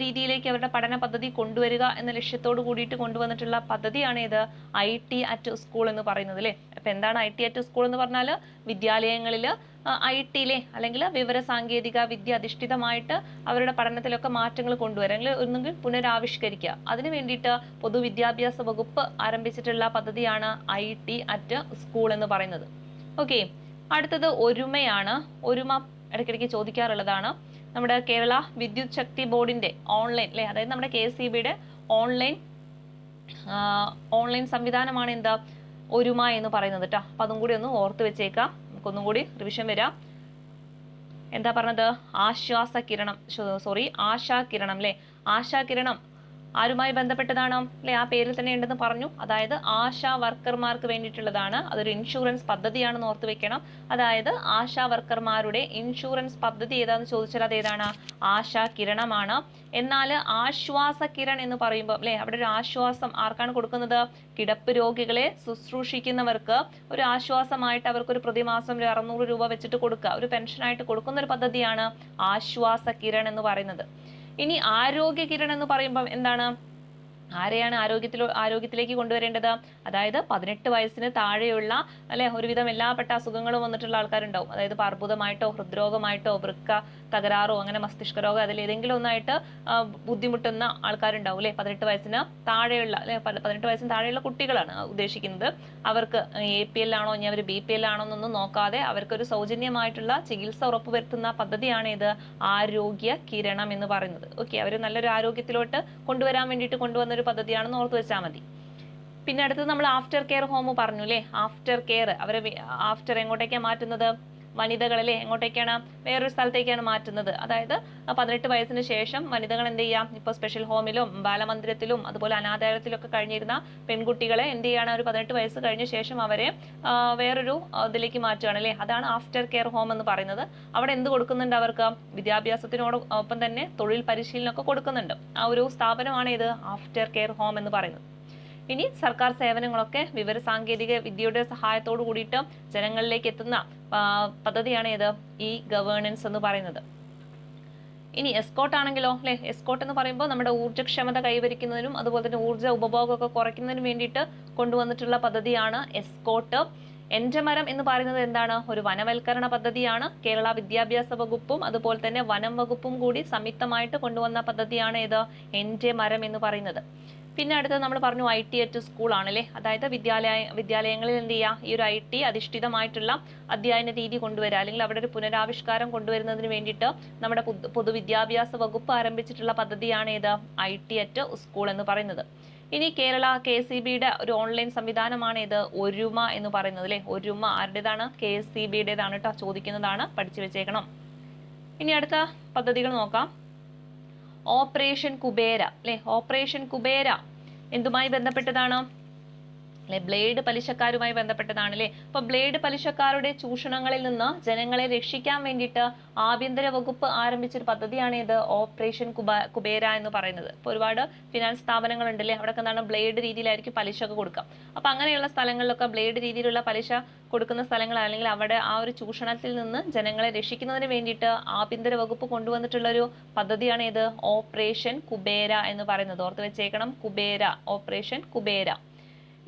രീതിയിലേക്ക് അവരുടെ പഠന പദ്ധതി കൊണ്ടുവരിക എന്ന ലക്ഷ്യത്തോട് കൂടിയിട്ട് കൊണ്ടുവന്നിട്ടുള്ള പദ്ധതിയാണ് ഇത് IT at സ്കൂൾ എന്ന് പറയുന്നത് അല്ലെ. അപ്പൊ എന്താണ് IT at സ്കൂൾ എന്ന് പറഞ്ഞാൽ? വിദ്യാലയങ്ങളിൽ IT അല്ലെങ്കിൽ വിവര സാങ്കേതിക വിദ്യ അധിഷ്ഠിതമായിട്ട് അവരുടെ പഠനത്തിലൊക്കെ മാറ്റങ്ങൾ കൊണ്ടുവരിക അല്ലെങ്കിൽ ഒന്നുകിൽ പുനരാവിഷ്കരിക്കുക. അതിനു വേണ്ടിയിട്ട് പൊതുവിദ്യാഭ്യാസ വകുപ്പ് ആരംഭിച്ചിട്ടുള്ള പദ്ധതിയാണ് IT at സ്കൂൾ എന്ന് പറയുന്നത്. ഓക്കെ, അടുത്തത് ഒരുമയാണ്. ഒരുമ ഇടയ്ക്കിടയ്ക്ക് ചോദിക്കാറുള്ളതാണ്. നമ്മുടെ കേരള വിദ്യുത് ശക്തി ബോർഡിന്റെ ഓൺലൈൻ അല്ലെ, അതായത് നമ്മുടെ KSEBയുടെ ഓൺലൈൻ സംവിധാനമാണ് എന്താ? ഒരുമ എന്ന് പറയുന്നത് കേട്ടോ. അപ്പൊ അതും കൂടി ഒന്ന് ഓർത്ത് വെച്ചേക്കാം. നമുക്കൊന്നും കൂടി റിവിഷൻ വരാം. എന്താ പറഞ്ഞത്? ആശാകിരണം അല്ലെ. ആശാകിരണം ആരുമായി ബന്ധപ്പെട്ടതാണ് അല്ലെ? ആ പേരിൽ തന്നെ ഉണ്ടെന്ന് പറഞ്ഞു. അതായത് ആശാ വർക്കർമാർക്ക് വേണ്ടിയിട്ടുള്ളതാണ്. അതൊരു ഇൻഷുറൻസ് പദ്ധതിയാണെന്ന് ഓർത്ത് വെക്കണം. അതായത് ആശാ വർക്കർമാരുടെ ഇൻഷുറൻസ് പദ്ധതി ഏതാന്ന് ചോദിച്ചാൽ അത് ഏതാണ്? ആശാകിരണമാണ്. എന്നാൽ ആശ്വാസകിരൺ എന്ന് പറയുമ്പോൾ അല്ലെ, അവിടെ ഒരു ആശ്വാസം ആർക്കാണ് കൊടുക്കുന്നത്? കിടപ്പ് രോഗികളെ ശുശ്രൂഷിക്കുന്നവർക്ക് ഒരു ആശ്വാസമായിട്ട് അവർക്കൊരു പ്രതിമാസം ഒരു 600 രൂപ വെച്ചിട്ട് കൊടുക്കുക, ഒരു പെൻഷനായിട്ട് കൊടുക്കുന്ന ഒരു പദ്ധതിയാണ് ആശ്വാസകിരൺ എന്ന് പറയുന്നത്. ഇനി ആരോഗ്യകിരൺ എന്ന് പറയുമ്പോൾ എന്താണ്? ആരെയാണ് ആരോഗ്യത്തിലേക്ക് കൊണ്ടുവരേണ്ടത്? അതായത് 18 വയസ്സിന് താഴെയുള്ള അല്ലെ, ഒരുവിധം എല്ലാപ്പെട്ട അസുഖങ്ങളും വന്നിട്ടുള്ള ആൾക്കാരുണ്ടാവും. അതായത് അർബുദമായിട്ടോ ഹൃദ്രോഗമായിട്ടോ വൃക്ക തകരാറോ അങ്ങനെ മസ്തിഷ്ക രോഗം അതിൽ ഏതെങ്കിലും ഒന്നായിട്ട് ബുദ്ധിമുട്ടുന്ന ആൾക്കാരുണ്ടാവും അല്ലെ. 18 വയസ്സിന് താഴെയുള്ള അല്ലെ, 18 വയസ്സിന് താഴെയുള്ള കുട്ടികളാണ് ഉദ്ദേശിക്കുന്നത്. അവർക്ക് APL ആണോ ഇനി അവർ BPL ആണോ എന്നൊന്നും നോക്കാതെ അവർക്കൊരു സൗജന്യമായിട്ടുള്ള ചികിത്സ ഉറപ്പുവരുത്തുന്ന പദ്ധതിയാണ് ഇത് ആരോഗ്യ കിരണം എന്ന് പറയുന്നത്. ഓക്കെ, അവർ നല്ലൊരു ആരോഗ്യത്തിലോട്ട് കൊണ്ടുവരാൻ വേണ്ടിയിട്ട് കൊണ്ടുവന്ന ഒരു പദ്ധതിയാണെന്ന് ഓർത്ത് വെച്ചാൽ മതി. പിന്നെ അടുത്തത് നമ്മൾ ആഫ്റ്റർ കെയർ ഹോം പറഞ്ഞു അല്ലേ. ആഫ്റ്റർ കെയർ അവരെ ആഫ്റ്റർ എങ്ങോട്ടേക്കാണ് മാറ്റുന്നത്? വനിതകളെ എങ്ങോട്ടേക്കാണ്? വേറൊരു സ്ഥലത്തേക്കാണ് മാറ്റുന്നത്. അതായത് 18 വയസ്സിന് ശേഷം വനിതകൾ എന്ത് ചെയ്യാം? ഇപ്പോൾ സ്പെഷ്യൽ ഹോമിലും ബാലമന്ദിരത്തിലും അതുപോലെ അനാഥാലയത്തിലൊക്കെ കഴിഞ്ഞിരുന്ന പെൺകുട്ടികളെ എന്ത് ചെയ്യാണ്? ഒരു 18 വയസ്സ് കഴിഞ്ഞ ശേഷം അവരെ വേറൊരു ഇതിലേക്ക് മാറ്റുകയാണ് അല്ലേ. അതാണ് ആഫ്റ്റർ കെയർ ഹോം എന്ന് പറയുന്നത്. അവിടെ എന്ത് കൊടുക്കുന്നുണ്ട്? അവർക്ക് വിദ്യാഭ്യാസത്തിനോടൊപ്പം തന്നെ തൊഴിൽ പരിശീലനമൊക്കെ കൊടുക്കുന്നുണ്ട്. ആ ഒരു സ്ഥാപനമാണ് ഇത് ആഫ്റ്റർ കെയർ ഹോം എന്ന് പറയുന്നത്. ഇനി സർക്കാർ സേവനങ്ങളൊക്കെ വിവര സാങ്കേതിക വിദ്യയുടെ സഹായത്തോട് കൂടിയിട്ട് ജനങ്ങളിലേക്ക് എത്തുന്ന പദ്ധതിയാണ് ഇത് ഈ ഗവേണൻസ് എന്ന് പറയുന്നത്. ഇനി എസ്കോട്ട് ആണെങ്കിലോ അല്ലെ. എസ്കോട്ട് എന്ന് പറയുമ്പോൾ നമ്മുടെ ഊർജ്ജക്ഷമത കൈവരിക്കുന്നതിനും അതുപോലെ തന്നെ ഊർജ്ജ ഉപഭോഗമൊക്കെ കുറയ്ക്കുന്നതിനും വേണ്ടിയിട്ട് കൊണ്ടുവന്നിട്ടുള്ള പദ്ധതിയാണ് എസ്കോട്ട്. എൻ്റെ മരം എന്ന് പറയുന്നത് എന്താണ്? ഒരു വനവൽക്കരണ പദ്ധതിയാണ്. കേരള വിദ്യാഭ്യാസ വകുപ്പും അതുപോലെ തന്നെ വനം വകുപ്പും കൂടി സംയുക്തമായിട്ട് കൊണ്ടുവന്ന പദ്ധതിയാണ് ഇത് എൻ്റെ മരം എന്ന് പറയുന്നത്. പിന്നെ അടുത്തത് നമ്മൾ പറഞ്ഞു IT at സ്കൂൾ ആണല്ലേ. അതായത് വിദ്യാലയങ്ങളിൽ എന്ത് ചെയ്യുക? ഈ ഒരു IT അധിഷ്ഠിതമായിട്ടുള്ള അധ്യയന രീതി കൊണ്ടുവരിക അല്ലെങ്കിൽ അവിടെ ഒരു പുനരാവിഷ്കാരം കൊണ്ടുവരുന്നതിന് വേണ്ടിയിട്ട് നമ്മുടെ പൊതുവിദ്യാഭ്യാസ വകുപ്പ് ആരംഭിച്ചിട്ടുള്ള പദ്ധതിയാണ് ഇത് IT at സ്കൂൾ എന്ന് പറയുന്നത്. ഇനി കേരള KCBയുടെ ഒരു ഓൺലൈൻ സംവിധാനമാണ് ഇത് ഒരുമ എന്ന് പറയുന്നത് അല്ലെ. ഒരുമ ആരുടേതാണ്? KCBയുടേതാണ് കേട്ടോ. ചോദിക്കുന്നതാണ്, പഠിച്ചു വെച്ചേക്കണം. ഇനി അടുത്ത പദ്ധതികൾ നോക്കാം. ഓപ്പറേഷൻ കുബേര അല്ലെ. ഓപ്പറേഷൻ കുബേര എന്തുമായി ബന്ധപ്പെട്ടതാണ്? അല്ലെ, ബ്ലേഡ് പലിശക്കാരുമായി ബന്ധപ്പെട്ടതാണ് അല്ലെ. അപ്പൊ ബ്ലേഡ് പലിശക്കാരുടെ ചൂഷണങ്ങളിൽ നിന്ന് ജനങ്ങളെ രക്ഷിക്കാൻ വേണ്ടിയിട്ട് ആഭ്യന്തര വകുപ്പ് ആരംഭിച്ചൊരു പദ്ധതിയാണ് ഇത് ഓപ്പറേഷൻ കുബേര എന്ന് പറയുന്നത്. ഇപ്പൊ ഒരുപാട് ഫിനാൻസ് സ്ഥാപനങ്ങൾ ഉണ്ടല്ലേ, അവിടെ എന്താണ് ബ്ലേഡ് രീതിയിലായിരിക്കും പലിശ ഒക്കെ കൊടുക്കുക. അപ്പൊ അങ്ങനെയുള്ള സ്ഥലങ്ങളിലൊക്കെ ബ്ലേഡ് രീതിയിലുള്ള പലിശ കൊടുക്കുന്ന സ്ഥലങ്ങൾ അല്ലെങ്കിൽ അവിടെ ആ ഒരു ചൂഷണത്തിൽ നിന്ന് ജനങ്ങളെ രക്ഷിക്കുന്നതിന് വേണ്ടിയിട്ട് ആഭ്യന്തര വകുപ്പ് കൊണ്ടുവന്നിട്ടുള്ള ഒരു പദ്ധതിയാണ് ഇത് ഓപ്പറേഷൻ കുബേര എന്ന് പറയുന്നത്. ഓർത്ത് വെച്ചേക്കണം, കുബേര, ഓപ്പറേഷൻ കുബേര.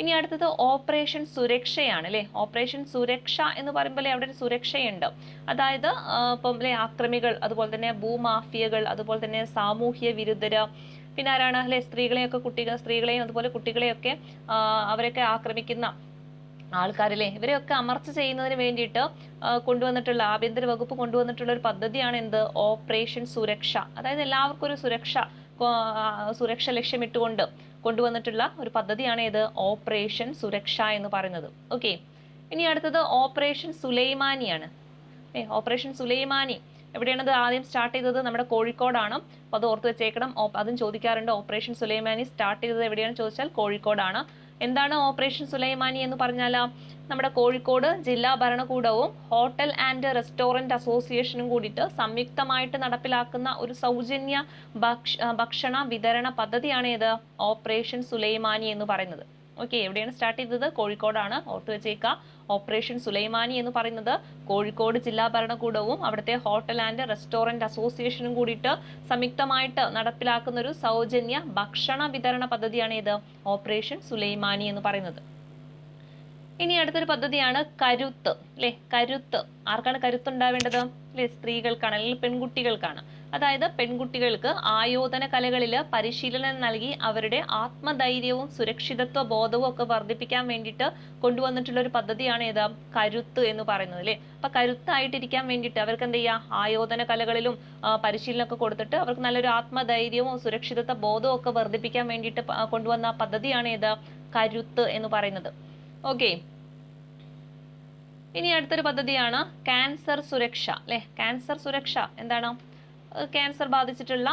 ഇനി അടുത്തത് ഓപ്പറേഷൻ സുരക്ഷയാണ് അല്ലെ. ഓപ്പറേഷൻ സുരക്ഷ എന്ന് പറയുമ്പോൾ അവിടെ ഒരു സുരക്ഷയുണ്ട്. അതായത് ഇപ്പം അല്ലെ ആക്രമികൾ, അതുപോലെ തന്നെ ഭൂമാഫിയകൾ, അതുപോലെ തന്നെ സാമൂഹ്യ വിരുദ്ധര്, പിന്നെ ആരാണ് അല്ലെ സ്ത്രീകളെയും അതുപോലെ കുട്ടികളെയൊക്കെ അവരൊക്കെ ആക്രമിക്കുന്ന ആൾക്കാരല്ലേ, ഇവരെയൊക്കെ അമർച്ച ചെയ്യുന്നതിന് വേണ്ടിയിട്ട് കൊണ്ടുവന്നിട്ടുള്ള ആഭ്യന്തര വകുപ്പ് കൊണ്ടുവന്നിട്ടുള്ള ഒരു പദ്ധതിയാണ് എന്ത് ഓപ്പറേഷൻ സുരക്ഷ. അതായത് എല്ലാവർക്കും ഒരു സുരക്ഷ ലക്ഷ്യമിട്ടുകൊണ്ട് കൊണ്ടുവന്നിട്ടുള്ള ഒരു പദ്ധതിയാണ് ഇത് ഓപ്പറേഷൻ സുരക്ഷ എന്ന് പറയുന്നത്. ഓക്കെ, ഇനി അടുത്തത് ഓപ്പറേഷൻ സുലൈമാനിയാണ്. ഓപ്പറേഷൻ സുലൈമാനി എവിടെയാണത് ആദ്യം സ്റ്റാർട്ട് ചെയ്തത്? നമ്മുടെ കോഴിക്കോടാണ്. അപ്പൊ അത് ഓർത്ത് വെച്ചേക്കണം, അതും ചോദിക്കാറുണ്ട്. ഓപ്പറേഷൻ സുലൈമാനി സ്റ്റാർട്ട് ചെയ്തത് എവിടെയാണെന്ന് ചോദിച്ചാൽ കോഴിക്കോടാണ്. എന്താണ് ഓപ്പറേഷൻ സുലൈമാനി എന്ന് പറഞ്ഞാൽ നമ്മുടെ കോഴിക്കോട് ജില്ലാ ഭരണകൂടവും ഹോട്ടൽ ആൻഡ് റെസ്റ്റോറന്റ് അസോസിയേഷനും കൂടിയിട്ട് സംയുക്തമായിട്ട് നടപ്പിലാക്കുന്ന ഒരു സൗജന്യ ഭക്ഷണ വിതരണ പദ്ധതിയാണ് ഇത് ഓപ്പറേഷൻ സുലൈമാനി എന്ന് പറയുന്നത്. ഓക്കെ, എവിടെയാണ് സ്റ്റാർട്ട് ചെയ്തത്? കോഴിക്കോടാണ്. ഓർത്ത് വെച്ചേക്കുക, ഓപ്പറേഷൻ സുലൈമാനി എന്ന് പറയുന്നത് കോഴിക്കോട് ജില്ലാ ഭരണകൂടവും അവിടുത്തെ ഹോട്ടൽ ആൻഡ് റെസ്റ്റോറന്റ് അസോസിയേഷനും കൂടിയിട്ട് സംയുക്തമായിട്ട് നടപ്പിലാക്കുന്ന ഒരു സൗജന്യ ഭക്ഷണ വിതരണ പദ്ധതിയാണ് ഇത് ഓപ്പറേഷൻ സുലൈമാനി എന്ന് പറയുന്നത്. ഇനി അടുത്തൊരു പദ്ധതിയാണ് കരുത്ത് അല്ലെ. കരുത്ത് ആർക്കാണ് കരുത്ത് ഉണ്ടാവേണ്ടത്? അല്ലെ, സ്ത്രീകൾക്കാണ് അല്ലെങ്കിൽ പെൺകുട്ടികൾക്കാണ്. അതായത് പെൺകുട്ടികൾക്ക് ആയോധന കലകളിൽ പരിശീലനം നൽകി അവരുടെ ആത്മധൈര്യവും സുരക്ഷിതത്വ ബോധവും ഒക്കെ വർദ്ധിപ്പിക്കാൻ വേണ്ടിയിട്ട് കൊണ്ടുവന്നിട്ടുള്ള ഒരു പദ്ധതിയാണ് ഏത് കരുത്ത് എന്ന് പറയുന്നത് അല്ലെ. അപ്പൊ കരുത്തായിട്ടിരിക്കാൻ വേണ്ടിയിട്ട് അവർക്ക് എന്ത് ചെയ്യാം, ആയോധന കലകളിലും പരിശീലനമൊക്കെ കൊടുത്തിട്ട് അവർക്ക് നല്ലൊരു ആത്മധൈര്യവും സുരക്ഷിതത്വ ബോധവും ഒക്കെ വർദ്ധിപ്പിക്കാൻ വേണ്ടിയിട്ട് കൊണ്ടുവന്ന പദ്ധതിയാണ് ഏത് കരുത്ത് എന്ന് പറയുന്നത്. ഓക്കെ, ഇനി അടുത്തൊരു പദ്ധതിയാണ് ക്യാൻസർ സുരക്ഷ അല്ലെ. ക്യാൻസർ സുരക്ഷ എന്താണ്? ക്യാൻസർ ബാധിച്ചിട്ടുള്ള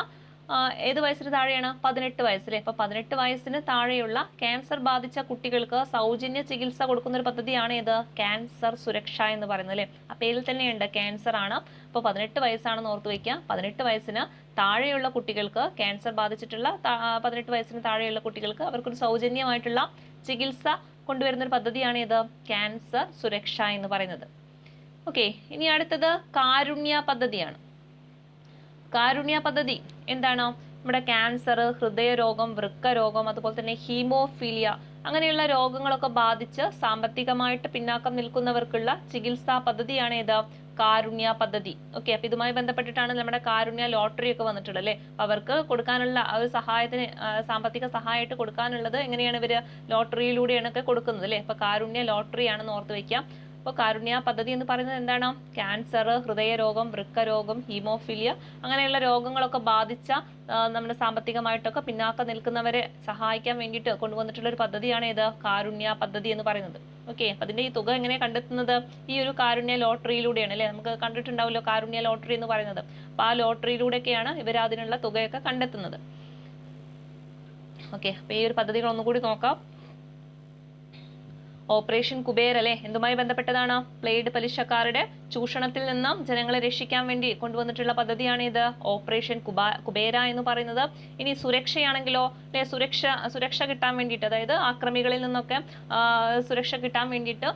ഏത് വയസ്സിന് താഴെയാണ്? 18 വയസ്സ് അല്ലെ. അപ്പൊ 18 വയസ്സിന് താഴെയുള്ള ക്യാൻസർ ബാധിച്ച കുട്ടികൾക്ക് സൗജന്യ ചികിത്സ കൊടുക്കുന്ന ഒരു പദ്ധതിയാണ് ഇത് ക്യാൻസർ സുരക്ഷ എന്ന് പറയുന്നത് അല്ലെ. ആ പേരിൽ തന്നെയുണ്ട്, ക്യാൻസർ ആണ്. അപ്പോൾ 18 വയസ്സാണെന്ന് ഓർത്ത് വയ്ക്കുക. 18 വയസ്സിന് താഴെയുള്ള കുട്ടികൾക്ക്, ക്യാൻസർ ബാധിച്ചിട്ടുള്ള 18 വയസ്സിന് താഴെയുള്ള കുട്ടികൾക്ക് അവർക്കൊരു സൗജന്യമായിട്ടുള്ള ചികിത്സ കൊണ്ടുവരുന്ന ഒരു പദ്ധതിയാണ് ഇത് ക്യാൻസർ സുരക്ഷ എന്ന് പറയുന്നത്. ഓക്കെ, ഇനി അടുത്തത് കാരുണ്യ പദ്ധതിയാണ്. കാരുണ്യ പദ്ധതി എന്താണ്? നമ്മുടെ ക്യാൻസർ, ഹൃദയരോഗം, വൃക്കരോഗം, അതുപോലെ തന്നെ ഹീമോഫീലിയ അങ്ങനെയുള്ള രോഗങ്ങളൊക്കെ ബാധിച്ച് സാമ്പത്തികമായിട്ട് പിന്നാക്കം നിൽക്കുന്നവർക്കുള്ള ചികിത്സാ പദ്ധതിയാണ് ഇത് കാരുണ്യ പദ്ധതി. ഓക്കെ, അപ്പൊ ഇതുമായി ബന്ധപ്പെട്ടിട്ടാണ് നമ്മുടെ കാരുണ്യ ലോട്ടറി ഒക്കെ വന്നിട്ടുള്ളത് അല്ലെ. അവർക്ക് കൊടുക്കാനുള്ള ആ ഒരു സഹായത്തിന്, സാമ്പത്തിക സഹായമായിട്ട് കൊടുക്കാനുള്ളത് എങ്ങനെയാണ് ഇവര് ലോട്ടറിയിലൂടെയാണ് ഒക്കെ കൊടുക്കുന്നത് അല്ലെ. അപ്പൊ കാരുണ്യ ലോട്ടറി ആണെന്ന് ഓർത്ത് വെക്കാം. അപ്പോൾ കാരുണ്യ പദ്ധതി എന്ന് പറയുന്നത് എന്താണ്? ക്യാൻസർ, ഹൃദയരോഗം, വൃക്കരോഗം, ഹീമോഫീലിയ അങ്ങനെയുള്ള രോഗങ്ങളൊക്കെ ബാധിച്ച നമ്മുടെ സാമ്പത്തികമായിട്ടൊക്കെ പിന്നാക്കം നിൽക്കുന്നവരെ സഹായിക്കാൻ വേണ്ടിയിട്ട് കൊണ്ടുവന്നിട്ടുള്ള ഒരു പദ്ധതിയാണ് ഇത് കാരുണ്യ പദ്ധതി എന്ന് പറയുന്നത്. ഓക്കെ, അപ്പൊ അതിന്റെ ഈ തുക എങ്ങനെ കണ്ടെത്തുന്നത്? ഈ ഒരു കാരുണ്യ ലോട്ടറിയിലൂടെയാണ് അല്ലെ. നമുക്ക് കണ്ടിട്ടുണ്ടാവുമല്ലോ കാരുണ്യ ലോട്ടറി എന്ന് പറയുന്നത്. അപ്പൊ ആ ലോട്ടറിയിലൂടെയൊക്കെയാണ് ഇവർ അതിനുള്ള തുകയൊക്കെ കണ്ടെത്തുന്നത്. ഓക്കെ, അപ്പൊ ഈ ഒരു പദ്ധതികൾ ഒന്നുകൂടി നോക്കാം. ഓപ്പറേഷൻ കുബേര അല്ലെ, എന്തുമായി ബന്ധപ്പെട്ടതാണ്? ബ്ലേഡ് പലിശക്കാരുടെ ചൂഷണത്തിൽ നിന്നും ജനങ്ങളെ രക്ഷിക്കാൻ വേണ്ടി കൊണ്ടുവന്നിട്ടുള്ള പദ്ധതിയാണ് ഇത് ഓപ്പറേഷൻ കുബേര എന്ന് പറയുന്നത്. ഇനി സുരക്ഷയാണെങ്കിലോ അല്ലെ, സുരക്ഷ കിട്ടാൻ വേണ്ടിയിട്ട്, അതായത് ആക്രമികളിൽ നിന്നൊക്കെ സുരക്ഷ കിട്ടാൻ വേണ്ടിയിട്ട്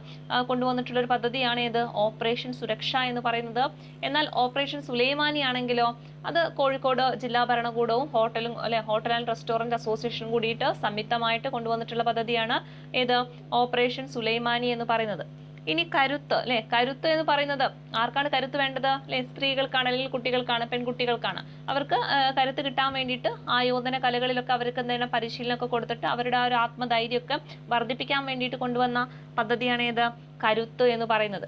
കൊണ്ടുവന്നിട്ടുള്ള ഒരു പദ്ധതിയാണ് ഇത് ഓപ്പറേഷൻ സുരക്ഷ എന്ന് പറയുന്നത്. എന്നാൽ ഓപ്പറേഷൻ സുലൈമാനി ആണെങ്കിലോ അത് കോഴിക്കോട് ജില്ലാ ഭരണകൂടവും ഹോട്ടൽ ആൻഡ് റെസ്റ്റോറന്റ് അസോസിയേഷനും കൂടിയിട്ട് സംയുക്തമായിട്ട് കൊണ്ടുവന്നിട്ടുള്ള പദ്ധതിയാണ് ഏത് ഓപ്പറേഷൻ സുലൈമാനി എന്ന് പറയുന്നത്. ഇനി കരുത്ത് അല്ലെ. കരുത്ത് എന്ന് പറയുന്നത് ആർക്കാണ് കരുത്ത് വേണ്ടത് അല്ലെ? സ്ത്രീകൾക്കാണ്, അല്ലെങ്കിൽ കുട്ടികൾക്കാണ്, പെൺകുട്ടികൾക്കാണ്. അവർക്ക് കരുത്ത് കിട്ടാൻ വേണ്ടിയിട്ട് ആയോധന കലകളിലൊക്കെ അവർക്ക് എന്തെങ്കിലും പരിശീലനമൊക്കെ കൊടുത്തിട്ട് അവരുടെ ആ ഒരു ആത്മധൈര്യമൊക്കെ വർദ്ധിപ്പിക്കാൻ വേണ്ടിയിട്ട് കൊണ്ടുവന്ന പദ്ധതിയാണ് ഏത് കരുത്ത് എന്ന് പറയുന്നത്.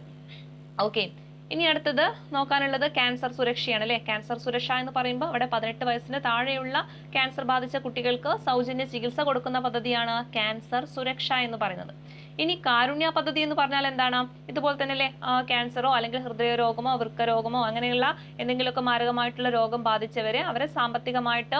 ഓക്കെ, ഇനി അടുത്തത് നോക്കാനുള്ളത് ക്യാൻസർ സുരക്ഷയാണ് അല്ലെ. ക്യാൻസർ സുരക്ഷ എന്ന് പറയുമ്പോൾ അവിടെ 18 വയസ്സിന് താഴെയുള്ള ക്യാൻസർ ബാധിച്ച കുട്ടികൾക്ക് സൗജന്യ ചികിത്സ കൊടുക്കുന്ന പദ്ധതിയാണ് ക്യാൻസർ സുരക്ഷ എന്ന് പറയുന്നത്. ഇനി കാരുണ്യ പദ്ധതി എന്ന് പറഞ്ഞാൽ എന്താണ്? ഇതുപോലെ തന്നെ അല്ലെ, ക്യാൻസറോ അല്ലെങ്കിൽ ഹൃദയ രോഗമോ വൃക്ക രോഗമോ അങ്ങനെയുള്ള എന്തെങ്കിലുമൊക്കെ മാരകമായിട്ടുള്ള രോഗം ബാധിച്ചവരെ അവരെ സാമ്പത്തികമായിട്ട്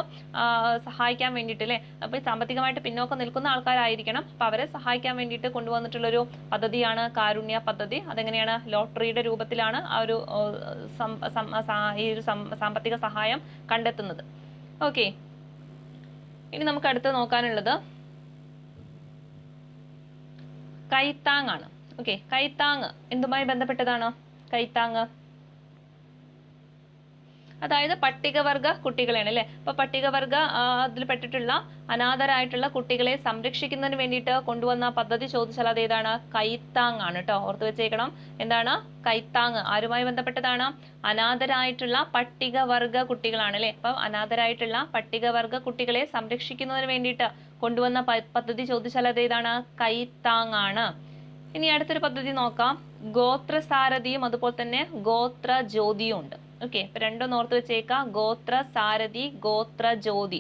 സഹായിക്കാൻ വേണ്ടിയിട്ട് അല്ലെ, അപ്പൊ സാമ്പത്തികമായിട്ട് പിന്നോക്കം നിൽക്കുന്ന ആൾക്കാരായിരിക്കണം. അപ്പൊ അവരെ സഹായിക്കാൻ വേണ്ടിയിട്ട് കൊണ്ടുവന്നിട്ടുള്ളൊരു പദ്ധതിയാണ് കാരുണ്യ പദ്ധതി. അതെങ്ങനെയാണ്? ലോട്ടറിയുടെ രൂപത്തിലാണ് ആ ഒരു സാമ്പത്തിക സഹായം കണ്ടെത്തുന്നത്. ഓക്കെ, ഇനി നമുക്ക് അടുത്ത് നോക്കാനുള്ളത് കൈത്താങ് ആണ്. ഓക്കെ, കൈത്താങ് എന്തുമായി ബന്ധപ്പെട്ടതാണ്? കൈത്താങ് അതായത് പട്ടികവർഗ കുട്ടികളെയാണ് അല്ലെ. അപ്പൊ പട്ടികവർഗ അതിൽപ്പെട്ടിട്ടുള്ള അനാഥരായിട്ടുള്ള കുട്ടികളെ സംരക്ഷിക്കുന്നതിന് വേണ്ടിയിട്ട് കൊണ്ടുവന്ന പദ്ധതി ചോദിച്ചാൽ അത് ഏതാണ്? കൈത്താങ് ആണ് കേട്ടോ. ഓർത്ത് വെച്ചേക്കണം. എന്താണ് കൈത്താങ്? ആരുമായി ബന്ധപ്പെട്ടതാണ്? അനാഥരായിട്ടുള്ള പട്ടികവർഗ കുട്ടികളാണ് അല്ലെ. അപ്പൊ അനാഥരായിട്ടുള്ള പട്ടികവർഗ കുട്ടികളെ സംരക്ഷിക്കുന്നതിന് വേണ്ടിയിട്ട് കൊണ്ടുവന്ന പദ്ധതി ചോദിച്ചാൽ അത് ഏതാണ്? കൈത്താങ് ആണ്. ഇനി അടുത്തൊരു പദ്ധതി നോക്കാം. ഗോത്രസാരഥിയും അതുപോലെ തന്നെ ഗോത്ര ജ്യോതിയും ഉണ്ട്. ഓക്കെ, ഇപ്പൊ രണ്ടും ഓർത്ത് വെച്ചേക്കാം. ഗോത്ര സാരഥി, ഗോത്ര ജ്യോതി.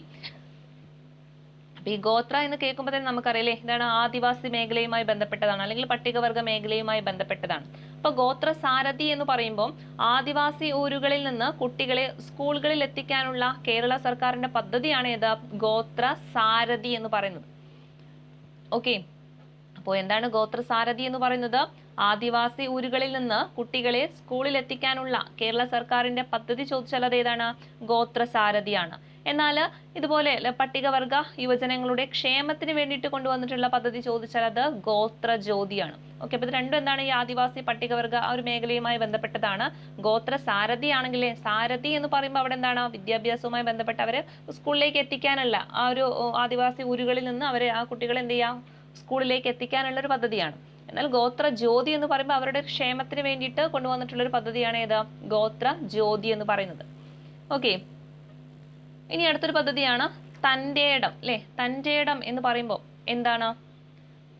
അപ്പൊ ഈ ഗോത്ര എന്ന് കേൾക്കുമ്പോൾ തന്നെ നമുക്കറിയാലേ ഇതാണ് ആദിവാസി മേഖലയുമായി ബന്ധപ്പെട്ടതാണ് അല്ലെങ്കിൽ പട്ടികവർഗ മേഖലയുമായി ബന്ധപ്പെട്ടതാണ്. അപ്പൊ ഗോത്ര സാരഥി എന്ന് പറയുമ്പോൾ ആദിവാസി ഊരുകളിൽ നിന്ന് കുട്ടികളെ സ്കൂളുകളിൽ എത്തിക്കാനുള്ള കേരള സർക്കാരിന്റെ പദ്ധതിയാണ് ഏത്? ഗോത്ര സാരഥി എന്ന് പറയുന്നത്. ഓക്കെ, അപ്പോൾ എന്താണ് ഗോത്രസാരഥി എന്ന് പറയുന്നത്? ആദിവാസി ഊരുകളിൽ നിന്ന് കുട്ടികളെ സ്കൂളിൽ എത്തിക്കാനുള്ള കേരള സർക്കാരിന്റെ പദ്ധതി ചോദിച്ചാൽ അത് ഏതാണ്? ഗോത്രസാരഥിയാണ്. എന്നാൽ ഇതുപോലെ പട്ടികവർഗ യുവജനങ്ങളുടെ ക്ഷേമത്തിന് വേണ്ടിയിട്ട് കൊണ്ടുവന്നിട്ടുള്ള പദ്ധതി ചോദിച്ചാൽ അത് ഗോത്ര ജ്യോതിയാണ്. ഓക്കെ, അപ്പൊ ഇത് രണ്ടും എന്താണ്? ഈ ആദിവാസി പട്ടികവർഗ ആ ഒരു മേഖലയുമായി ബന്ധപ്പെട്ടതാണ്. ഗോത്ര സാരഥി ആണെങ്കിലേ, സാരഥി എന്ന് പറയുമ്പോൾ അവിടെ എന്താണ്? വിദ്യാഭ്യാസവുമായി ബന്ധപ്പെട്ട് അവരെ സ്കൂളിലേക്ക് എത്തിക്കാനുള്ള ആ ഒരു ആദിവാസി ഊരുകളിൽ നിന്ന് അവരെ ആ കുട്ടികളെ എന്ത് ചെയ്യാം? സ്കൂളിലേക്ക് എത്തിക്കാനുള്ള ഒരു പദ്ധതിയാണ്. എന്നാൽ ഗോത്ര ജ്യോതി എന്ന് പറയുമ്പോൾ അവരുടെ ക്ഷേമത്തിന് വേണ്ടിയിട്ട് കൊണ്ടുവന്നിട്ടുള്ള ഒരു പദ്ധതിയാണ് ഏത്? ഗോത്ര ജ്യോതി എന്ന് പറയുന്നത്. ഓക്കെ, ഇനി അടുത്തൊരു പദ്ധതിയാണ് തന്റേടം അല്ലെ. തന്റേടം എന്ന് പറയുമ്പോൾ എന്താണ്?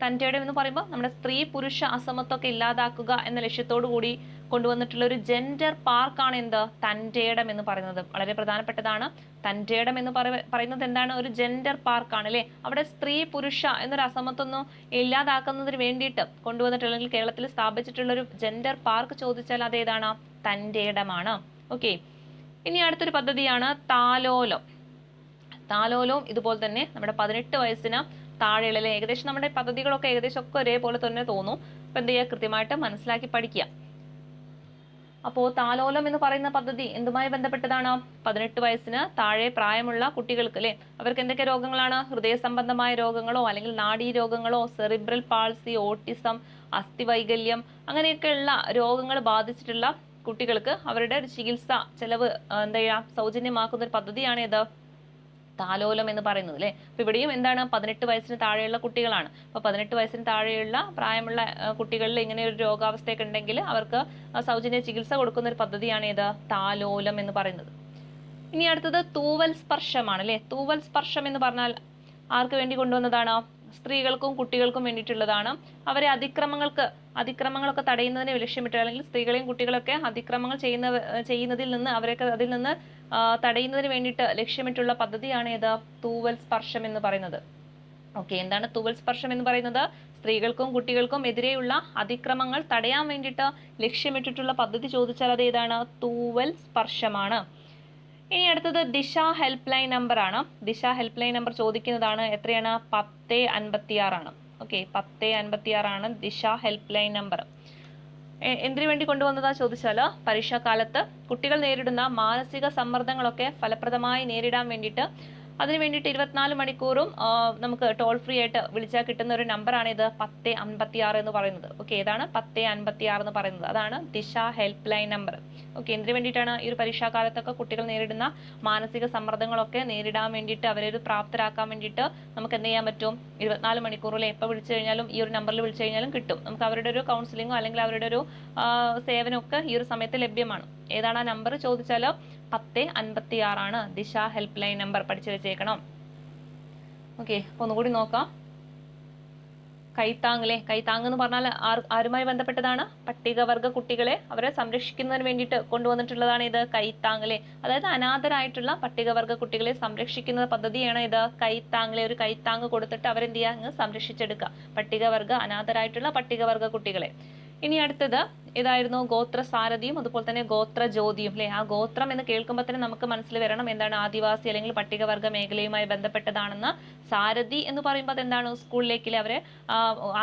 തന്റേടം എന്ന് പറയുമ്പോൾ നമ്മുടെ സ്ത്രീ പുരുഷ അസമത്വമൊക്കെ ഇല്ലാതാക്കുക എന്ന ലക്ഷ്യത്തോടു കൂടി കൊണ്ടുവന്നിട്ടുള്ള ഒരു ജെൻഡർ പാർക്കാണ് എന്ത്? തന്റേടം എന്ന് പറയുന്നത്. വളരെ പ്രധാനപ്പെട്ടതാണ്. തന്റേടം എന്ന് പറയുന്നത് എന്താണ്? ഒരു ജെൻഡർ പാർക്കാണ് അല്ലെ. അവിടെ സ്ത്രീ പുരുഷ എന്നൊരു അസമത്വം ഇല്ലാതാക്കുന്നതിന് വേണ്ടിയിട്ട് കൊണ്ടുവന്നിട്ടുള്ള അല്ലെങ്കിൽ കേരളത്തിൽ സ്ഥാപിച്ചിട്ടുള്ള ഒരു ജെൻഡർ പാർക്ക് ചോദിച്ചാൽ അത് ഏതാണ്? തന്റേടമാണ്. ഓക്കെ, ഇനി അടുത്തൊരു പദ്ധതിയാണ് താലോലം. താലോലവും ഇതുപോലെ തന്നെ നമ്മുടെ 18 വയസ്സിന് താഴെയുള്ള ഏകദേശം നമ്മുടെ പദ്ധതികളൊക്കെ ഏകദേശം ഒക്കെ ഒരേപോലെ തന്നെ തോന്നും. അപ്പൊ എന്ത് ചെയ്യുക? കൃത്യമായിട്ട് മനസ്സിലാക്കി പഠിക്കുക. അപ്പോ താലോലം എന്ന് പറയുന്ന പദ്ധതി എന്തുമായി ബന്ധപ്പെട്ടതാണ്? 18 വയസ്സിന് താഴെ പ്രായമുള്ള കുട്ടികൾക്ക് അല്ലെ, അവർക്ക് എന്തൊക്കെ രോഗങ്ങളാണ്? ഹൃദയ സംബന്ധമായ രോഗങ്ങളോ അല്ലെങ്കിൽ നാഡീ രോഗങ്ങളോ, സെറിബ്രൽ പാൾസി, ഓട്ടിസം, അസ്ഥിവൈകല്യം അങ്ങനെയൊക്കെയുള്ള രോഗങ്ങൾ ബാധിച്ചിട്ടുള്ള കുട്ടികൾക്ക് അവരുടെ ഒരു ചികിത്സ ചെലവ് എന്താ ചെയ്യുക? സൗജന്യമാക്കുന്ന ഒരു പദ്ധതിയാണ് ഇത് താലോലം എന്ന് പറയുന്നത് അല്ലെ. അപ്പൊ ഇവിടെയും എന്താണ്? 18 വയസ്സിന് താഴെയുള്ള കുട്ടികളാണ്. അപ്പൊ 18 വയസ്സിന് താഴെയുള്ള പ്രായമുള്ള കുട്ടികളിൽ ഇങ്ങനെ ഒരു രോഗാവസ്ഥയൊക്കെ ഉണ്ടെങ്കിൽ അവർക്ക് സൗജന്യ ചികിത്സ കൊടുക്കുന്ന ഒരു പദ്ധതിയാണ് ഏത്? താലോലം എന്ന് പറയുന്നത്. ഇനി അടുത്തത് തൂവൽ സ്പർശമാണ് അല്ലെ. തൂവൽ സ്പർശം എന്ന് പറഞ്ഞാൽ ആർക്ക് വേണ്ടി കൊണ്ടുവന്നതാണ്? സ്ത്രീകൾക്കും കുട്ടികൾക്കും വേണ്ടിയിട്ടുള്ളതാണ്. അവരെ അതിക്രമങ്ങളൊക്കെ തടയുന്നതിനെ ലക്ഷ്യമിട്ട് അല്ലെങ്കിൽ സ്ത്രീകളെയും കുട്ടികളൊക്കെ അതിക്രമങ്ങൾ ചെയ്യുന്നതിൽ നിന്ന് അവരൊക്കെ അതിൽ നിന്ന് തടയുന്നതിന് വേണ്ടിയിട്ട് ലക്ഷ്യമിട്ടുള്ള പദ്ധതിയാണ് ഏത്? തൂവൽ സ്പർശം എന്ന് പറയുന്നത്. ഓക്കെ, എന്താണ് തൂവൽ സ്പർശം എന്ന് പറയുന്നത്? സ്ത്രീകൾക്കും കുട്ടികൾക്കും എതിരെയുള്ള അതിക്രമങ്ങൾ തടയാൻ വേണ്ടിയിട്ട് ലക്ഷ്യമിട്ടിട്ടുള്ള പദ്ധതി ചോദിച്ചാൽ അത് ഏതാണ്? തൂവൽ സ്പർശമാണ്. ഇനി അടുത്തത് ദിശ ഹെൽപ്പ് ലൈൻ നമ്പർ ആണ്. ദിശ ഹെൽപ്പ് ലൈൻ നമ്പർ ചോദിക്കുന്നതാണ് എത്രയാണ്? 1056 ആണ്. ഓക്കെ, 1056 ആണ് ദിശ ഹെൽപ്പ് ലൈൻ നമ്പർ. എന്തിനു വേണ്ടി കൊണ്ടുവന്നതാ ചോദിച്ചാൽ പരീക്ഷാകാലത്ത് കുട്ടികൾ നേരിടുന്ന മാനസിക സമ്മർദ്ദങ്ങളൊക്കെ ഫലപ്രദമായി നേരിടാൻ വേണ്ടിയിട്ട് അതിനു വേണ്ടിയിട്ട് 24 മണിക്കൂറും നമുക്ക് ടോൾ ഫ്രീ ആയിട്ട് വിളിച്ചാൽ കിട്ടുന്ന ഒരു നമ്പറാണ് ഇത് 1056 എന്ന് പറയുന്നത്. ഓക്കെ, ഏതാണ് 1056 എന്ന് പറയുന്നത്? അതാണ് ദിശ ഹെൽപ്പ് ലൈൻ നമ്പർ. ഓക്കെ, എന്തിനു വേണ്ടിയിട്ടാണ്? ഈ ഒരു പരീക്ഷാകാലത്തൊക്കെ കുട്ടികൾ നേരിടുന്ന മാനസിക സമ്മർദ്ദങ്ങളൊക്കെ നേരിടാൻ വേണ്ടിയിട്ട് അവരെ ഒരു പ്രാപ്തരാക്കാൻ വേണ്ടിയിട്ട് നമുക്ക് എന്ത് ചെയ്യാൻ പറ്റും? 24 മണിക്കൂറിൽ എപ്പോൾ വിളിച്ചു കഴിഞ്ഞാലും ഈ ഒരു നമ്പറിൽ വിളിച്ചു കഴിഞ്ഞാലും കിട്ടും. നമുക്ക് അവരുടെ ഒരു കൗൺസിലിങ്ങോ അല്ലെങ്കിൽ അവരുടെ ഒരു സേവനമൊക്കെ ഈ ഒരു സമയത്ത് ലഭ്യമാണ്. ഏതാണ് ആ നമ്പർ ചോദിച്ചാൽ 1056 ആണ് ദിശ ഹെൽപ്പ് ലൈൻ നമ്പർ. പഠിച്ചു വെച്ചേക്കണം. ഓക്കെ, ഒന്നുകൂടി നോക്കാം. കൈത്താങ് അല്ലെ, കൈത്താങ് എന്ന് പറഞ്ഞാൽ ആരുമായി ബന്ധപ്പെട്ടതാണ്? പട്ടികവർഗ കുട്ടികളെ അവരെ സംരക്ഷിക്കുന്നതിന് വേണ്ടിയിട്ട് കൊണ്ടുവന്നിട്ടുള്ളതാണ് ഇത് കൈത്താങ് അല്ലെ. അതായത് അനാഥരായിട്ടുള്ള പട്ടികവർഗ കുട്ടികളെ സംരക്ഷിക്കുന്ന പദ്ധതിയാണ് ഇത് കൈത്താങ് അല്ലെ. ഒരു കൈത്താങ് കൊടുത്തിട്ട് അവരെന്ത് ചെയ്യുക, അങ്ങ് സംരക്ഷിച്ചെടുക്കുക പട്ടികവർഗ അനാഥരായിട്ടുള്ള പട്ടികവർഗ കുട്ടികളെ. ഇനി അടുത്തത് ഇതായിരുന്നു ഗോത്ര സാരഥിയും അതുപോലെ തന്നെ ഗോത്ര ജ്യോതിയും അല്ലെ. ആ ഗോത്രം എന്ന് കേൾക്കുമ്പോൾ തന്നെ നമുക്ക് മനസ്സിൽ വരണം എന്താണ്? ആദിവാസി അല്ലെങ്കിൽ പട്ടികവർഗ മേഖലയുമായി ബന്ധപ്പെട്ടതാണെന്ന്. സാരഥി എന്ന് പറയുമ്പോൾ അതെന്താണ്? സ്കൂളിലേക്ക് അവരെ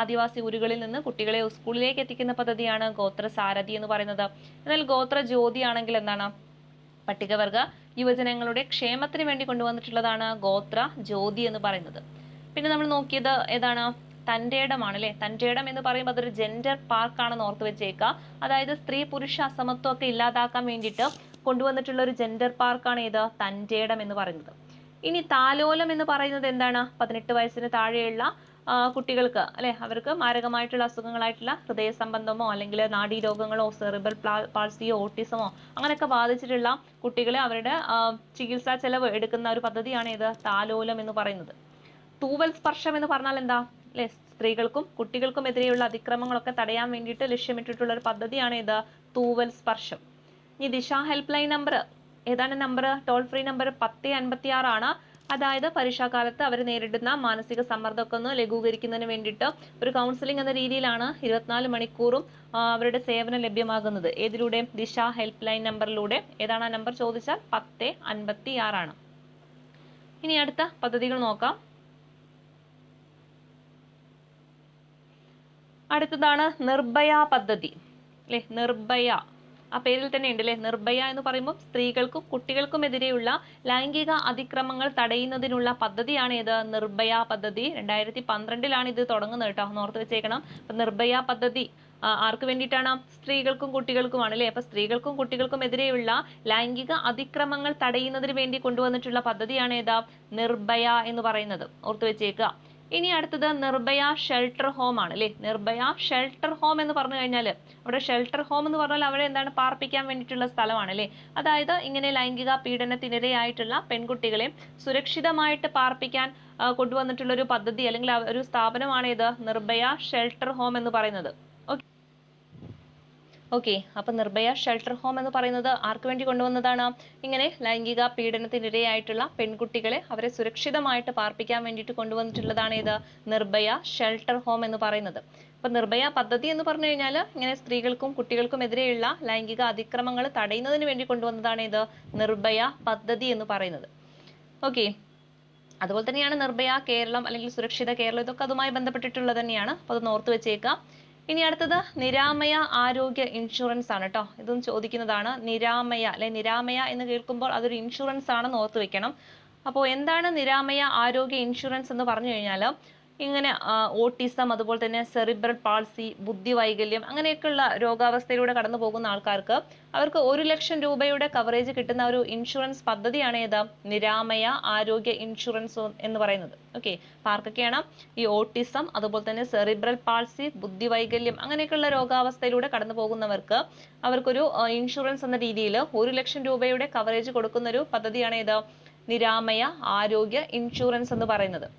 ആദിവാസി ഊരുകളിൽ നിന്ന് കുട്ടികളെ സ്കൂളിലേക്ക് എത്തിക്കുന്ന പദ്ധതിയാണ് ഗോത്ര സാരഥി എന്ന് പറയുന്നത്. എന്നാൽ ഗോത്ര ജ്യോതി ആണെങ്കിൽ എന്താണ്? പട്ടികവർഗ യുവജനങ്ങളുടെ ക്ഷേമത്തിന് വേണ്ടി കൊണ്ടുവന്നിട്ടുള്ളതാണ് ഗോത്ര ജ്യോതി എന്ന് പറയുന്നത്. പിന്നെ നമ്മൾ നോക്കിയത് ഏതാണ്? തൻ്റെ ഇടമാണ് അല്ലെ. തൻ്റെ ഇടം എന്ന് പറയുമ്പോൾ അതൊരു ജെൻഡർ പാർക്കാണെന്ന് ഓർത്ത് വെച്ചേക്കുക. അതായത് സ്ത്രീ പുരുഷ അസമത്വം ഒക്കെ ഇല്ലാതാക്കാൻ വേണ്ടിയിട്ട് കൊണ്ടുവന്നിട്ടുള്ള ഒരു ജെൻഡർ പാർക്കാണ് ഇത് തൻ്റെ ഇടം എന്ന് പറയുന്നത്. ഇനി താലോലം എന്ന് പറയുന്നത് എന്താണ്? 18 വയസ്സിന് താഴെയുള്ള കുട്ടികൾക്ക് അല്ലെ, അവർക്ക് മാരകമായിട്ടുള്ള അസുഖങ്ങളായിട്ടുള്ള ഹൃദയ സംബന്ധമോ അല്ലെങ്കിൽ നാഡീരോഗങ്ങളോ സെറിബ്രൽ പാൾസിയോ ഓട്ടിസമോ അങ്ങനെയൊക്കെ ബാധിച്ചിട്ടുള്ള കുട്ടികളെ അവരുടെ ചികിത്സാ ചെലവ് എടുക്കുന്ന ഒരു പദ്ധതിയാണ് ഇത് താലോലം എന്ന് പറയുന്നത്. തൂവൽ സ്പർശം എന്ന് പറഞ്ഞാൽ എന്താ അല്ലെ? സ്ത്രീകൾക്കും കുട്ടികൾക്കും എതിരെയുള്ള അതിക്രമങ്ങളൊക്കെ തടയാൻ വേണ്ടിയിട്ട് ലക്ഷ്യമിട്ടിട്ടുള്ള ഒരു പദ്ധതിയാണ് ഇത് തൂവൽ സ്പർശം. ഇനി ദിശ ഹെൽപ്പ് ലൈൻ നമ്പർ ഏതാണ്? നമ്പർ ടോൾ ഫ്രീ നമ്പർ 1056 ആണ്. അതായത് പരീക്ഷാകാലത്ത് അവർ നേരിടുന്ന മാനസിക സമ്മർദ്ദമൊക്കെ ഒന്ന് ലഘൂകരിക്കുന്നതിന് വേണ്ടിയിട്ട് ഒരു കൗൺസിലിംഗ് എന്ന രീതിയിലാണ് 24 മണിക്കൂറും അവരുടെ സേവനം ലഭ്യമാകുന്നത്. ഏതിലൂടെ? ദിശ ഹെൽപ്പ് ലൈൻ നമ്പറിലൂടെ. ഏതാണ് ആ നമ്പർ ചോദിച്ചാൽ 1056 ആണ്. ഇനി അടുത്ത പദ്ധതികൾ നോക്കാം. അടുത്തതാണ് നിർഭയ പദ്ധതി അല്ലെ. നിർഭയ ആ പേരിൽ തന്നെ ഉണ്ട് അല്ലെ. നിർഭയ എന്ന് പറയുമ്പോൾ സ്ത്രീകൾക്കും കുട്ടികൾക്കും എതിരെയുള്ള ലൈംഗിക അതിക്രമങ്ങൾ തടയുന്നതിനുള്ള പദ്ധതിയാണ് ഇത് നിർഭയ പദ്ധതി. 2012 ഇത് തുടങ്ങുന്നത് കേട്ടോ, ഓർത്ത് വെച്ചേക്കണം. അപ്പൊ നിർഭയ പദ്ധതി ആർക്ക് വേണ്ടിയിട്ടാണ്? സ്ത്രീകൾക്കും കുട്ടികൾക്കുമാണ് അല്ലെ. അപ്പൊ സ്ത്രീകൾക്കും കുട്ടികൾക്കും എതിരെയുള്ള ലൈംഗിക അതിക്രമങ്ങൾ തടയുന്നതിന് വേണ്ടി കൊണ്ടുവന്നിട്ടുള്ള പദ്ധതിയാണ് ഏതാ? നിർഭയ എന്ന് പറയുന്നത്. ഓർത്ത് വെച്ചേക്കുക. ഇനി അടുത്തത് നിർഭയ ഷെൽട്ടർ ഹോം ആണ് അല്ലെ. നിർഭയ ഷെൽട്ടർ ഹോം എന്ന് പറഞ്ഞു കഴിഞ്ഞാൽ അവിടെ ഷെൽട്ടർ ഹോം എന്ന് പറഞ്ഞാൽ അവിടെ എന്താണ്? പാർപ്പിക്കാൻ വേണ്ടിയിട്ടുള്ള സ്ഥലമാണ് അല്ലെ. അതായത് ഇങ്ങനെ ലൈംഗിക പീഡനത്തിനിരയായിട്ടുള്ള പെൺകുട്ടികളെ സുരക്ഷിതമായിട്ട് പാർപ്പിക്കാൻ കൊണ്ടുവന്നിട്ടുള്ള ഒരു പദ്ധതി അല്ലെങ്കിൽ ഒരു സ്ഥാപനമാണ് ഇത് നിർഭയ ഷെൽട്ടർ ഹോം എന്ന് പറയുന്നത്. ഓക്കെ, അപ്പൊ നിർഭയ ഷെൽട്ടർ ഹോം എന്ന് പറയുന്നത് ആർക്ക് വേണ്ടി കൊണ്ടുവന്നതാണ്? ഇങ്ങനെ ലൈംഗിക പീഡനത്തിനിരയായിട്ടുള്ള പെൺകുട്ടികളെ അവരെ സുരക്ഷിതമായിട്ട് പാർപ്പിക്കാൻ വേണ്ടിയിട്ട് കൊണ്ടുവന്നിട്ടുള്ളതാണ് ഇത് നിർഭയ ഷെൽട്ടർ ഹോം എന്ന് പറയുന്നത്. അപ്പൊ നിർഭയ പദ്ധതി എന്ന് പറഞ്ഞു കഴിഞ്ഞാൽ ഇങ്ങനെ സ്ത്രീകൾക്കും കുട്ടികൾക്കും എതിരെയുള്ള ലൈംഗിക അതിക്രമങ്ങൾ തടയുന്നതിന് വേണ്ടി കൊണ്ടുവന്നതാണ് ഇത് നിർഭയ പദ്ധതി എന്ന് പറയുന്നത്. ഓക്കെ, അതുപോലെ തന്നെയാണ് നിർഭയ കേരളം അല്ലെങ്കിൽ സുരക്ഷിത കേരളം, ഇതൊക്കെ അതുമായി ബന്ധപ്പെട്ടിട്ടുള്ളത് തന്നെയാണ്. അപ്പൊ അത് ഓർത്ത് വെച്ചേക്കാം. ഇനി അടുത്തത് നിരാമയ ആരോഗ്യ ഇൻഷുറൻസ് ആണ് കേട്ടോ. ഇതും ചോദിക്കുന്നതാണ്. നിരാമയ അല്ലെ. നിരാമയ എന്ന് കേൾക്കുമ്പോൾ അതൊരു ഇൻഷുറൻസ് ആണെന്ന് ഓർത്ത് വെക്കണം. അപ്പോൾ എന്താണ് നിരാമയ ആരോഗ്യ ഇൻഷുറൻസ് എന്ന് പറഞ്ഞു കഴിഞ്ഞാൽ ഇങ്ങനെ ഓട്ടിസം അതുപോലെ തന്നെ സെറിബ്രൽ പാൾസി, ബുദ്ധി വൈകല്യം അങ്ങനെയൊക്കെയുള്ള രോഗാവസ്ഥയിലൂടെ കടന്നു പോകുന്ന ആൾക്കാർക്ക് അവർക്ക് 1 ലക്ഷം രൂപയുടെ കവറേജ് കിട്ടുന്ന ഒരു ഇൻഷുറൻസ് പദ്ധതിയാണ് ഏത്? നിരാമയ ആരോഗ്യ ഇൻഷുറൻസ് എന്ന് പറയുന്നത്. ഓക്കെ, ആർക്കൊക്കെയാണ്? ഈ ഓട്ടിസം അതുപോലെ തന്നെ സെറിബ്രൽ പാൾസി, ബുദ്ധി വൈകല്യം അങ്ങനെയൊക്കെയുള്ള രോഗാവസ്ഥയിലൂടെ കടന്നു പോകുന്നവർക്ക് അവർക്കൊരു ഇൻഷുറൻസ് എന്ന രീതിയിൽ 1 ലക്ഷം രൂപയുടെ കവറേജ് കൊടുക്കുന്ന ഒരു പദ്ധതിയാണ് ഏത്? നിരാമയ ആരോഗ്യ ഇൻഷുറൻസ് എന്ന് പറയുന്നത്.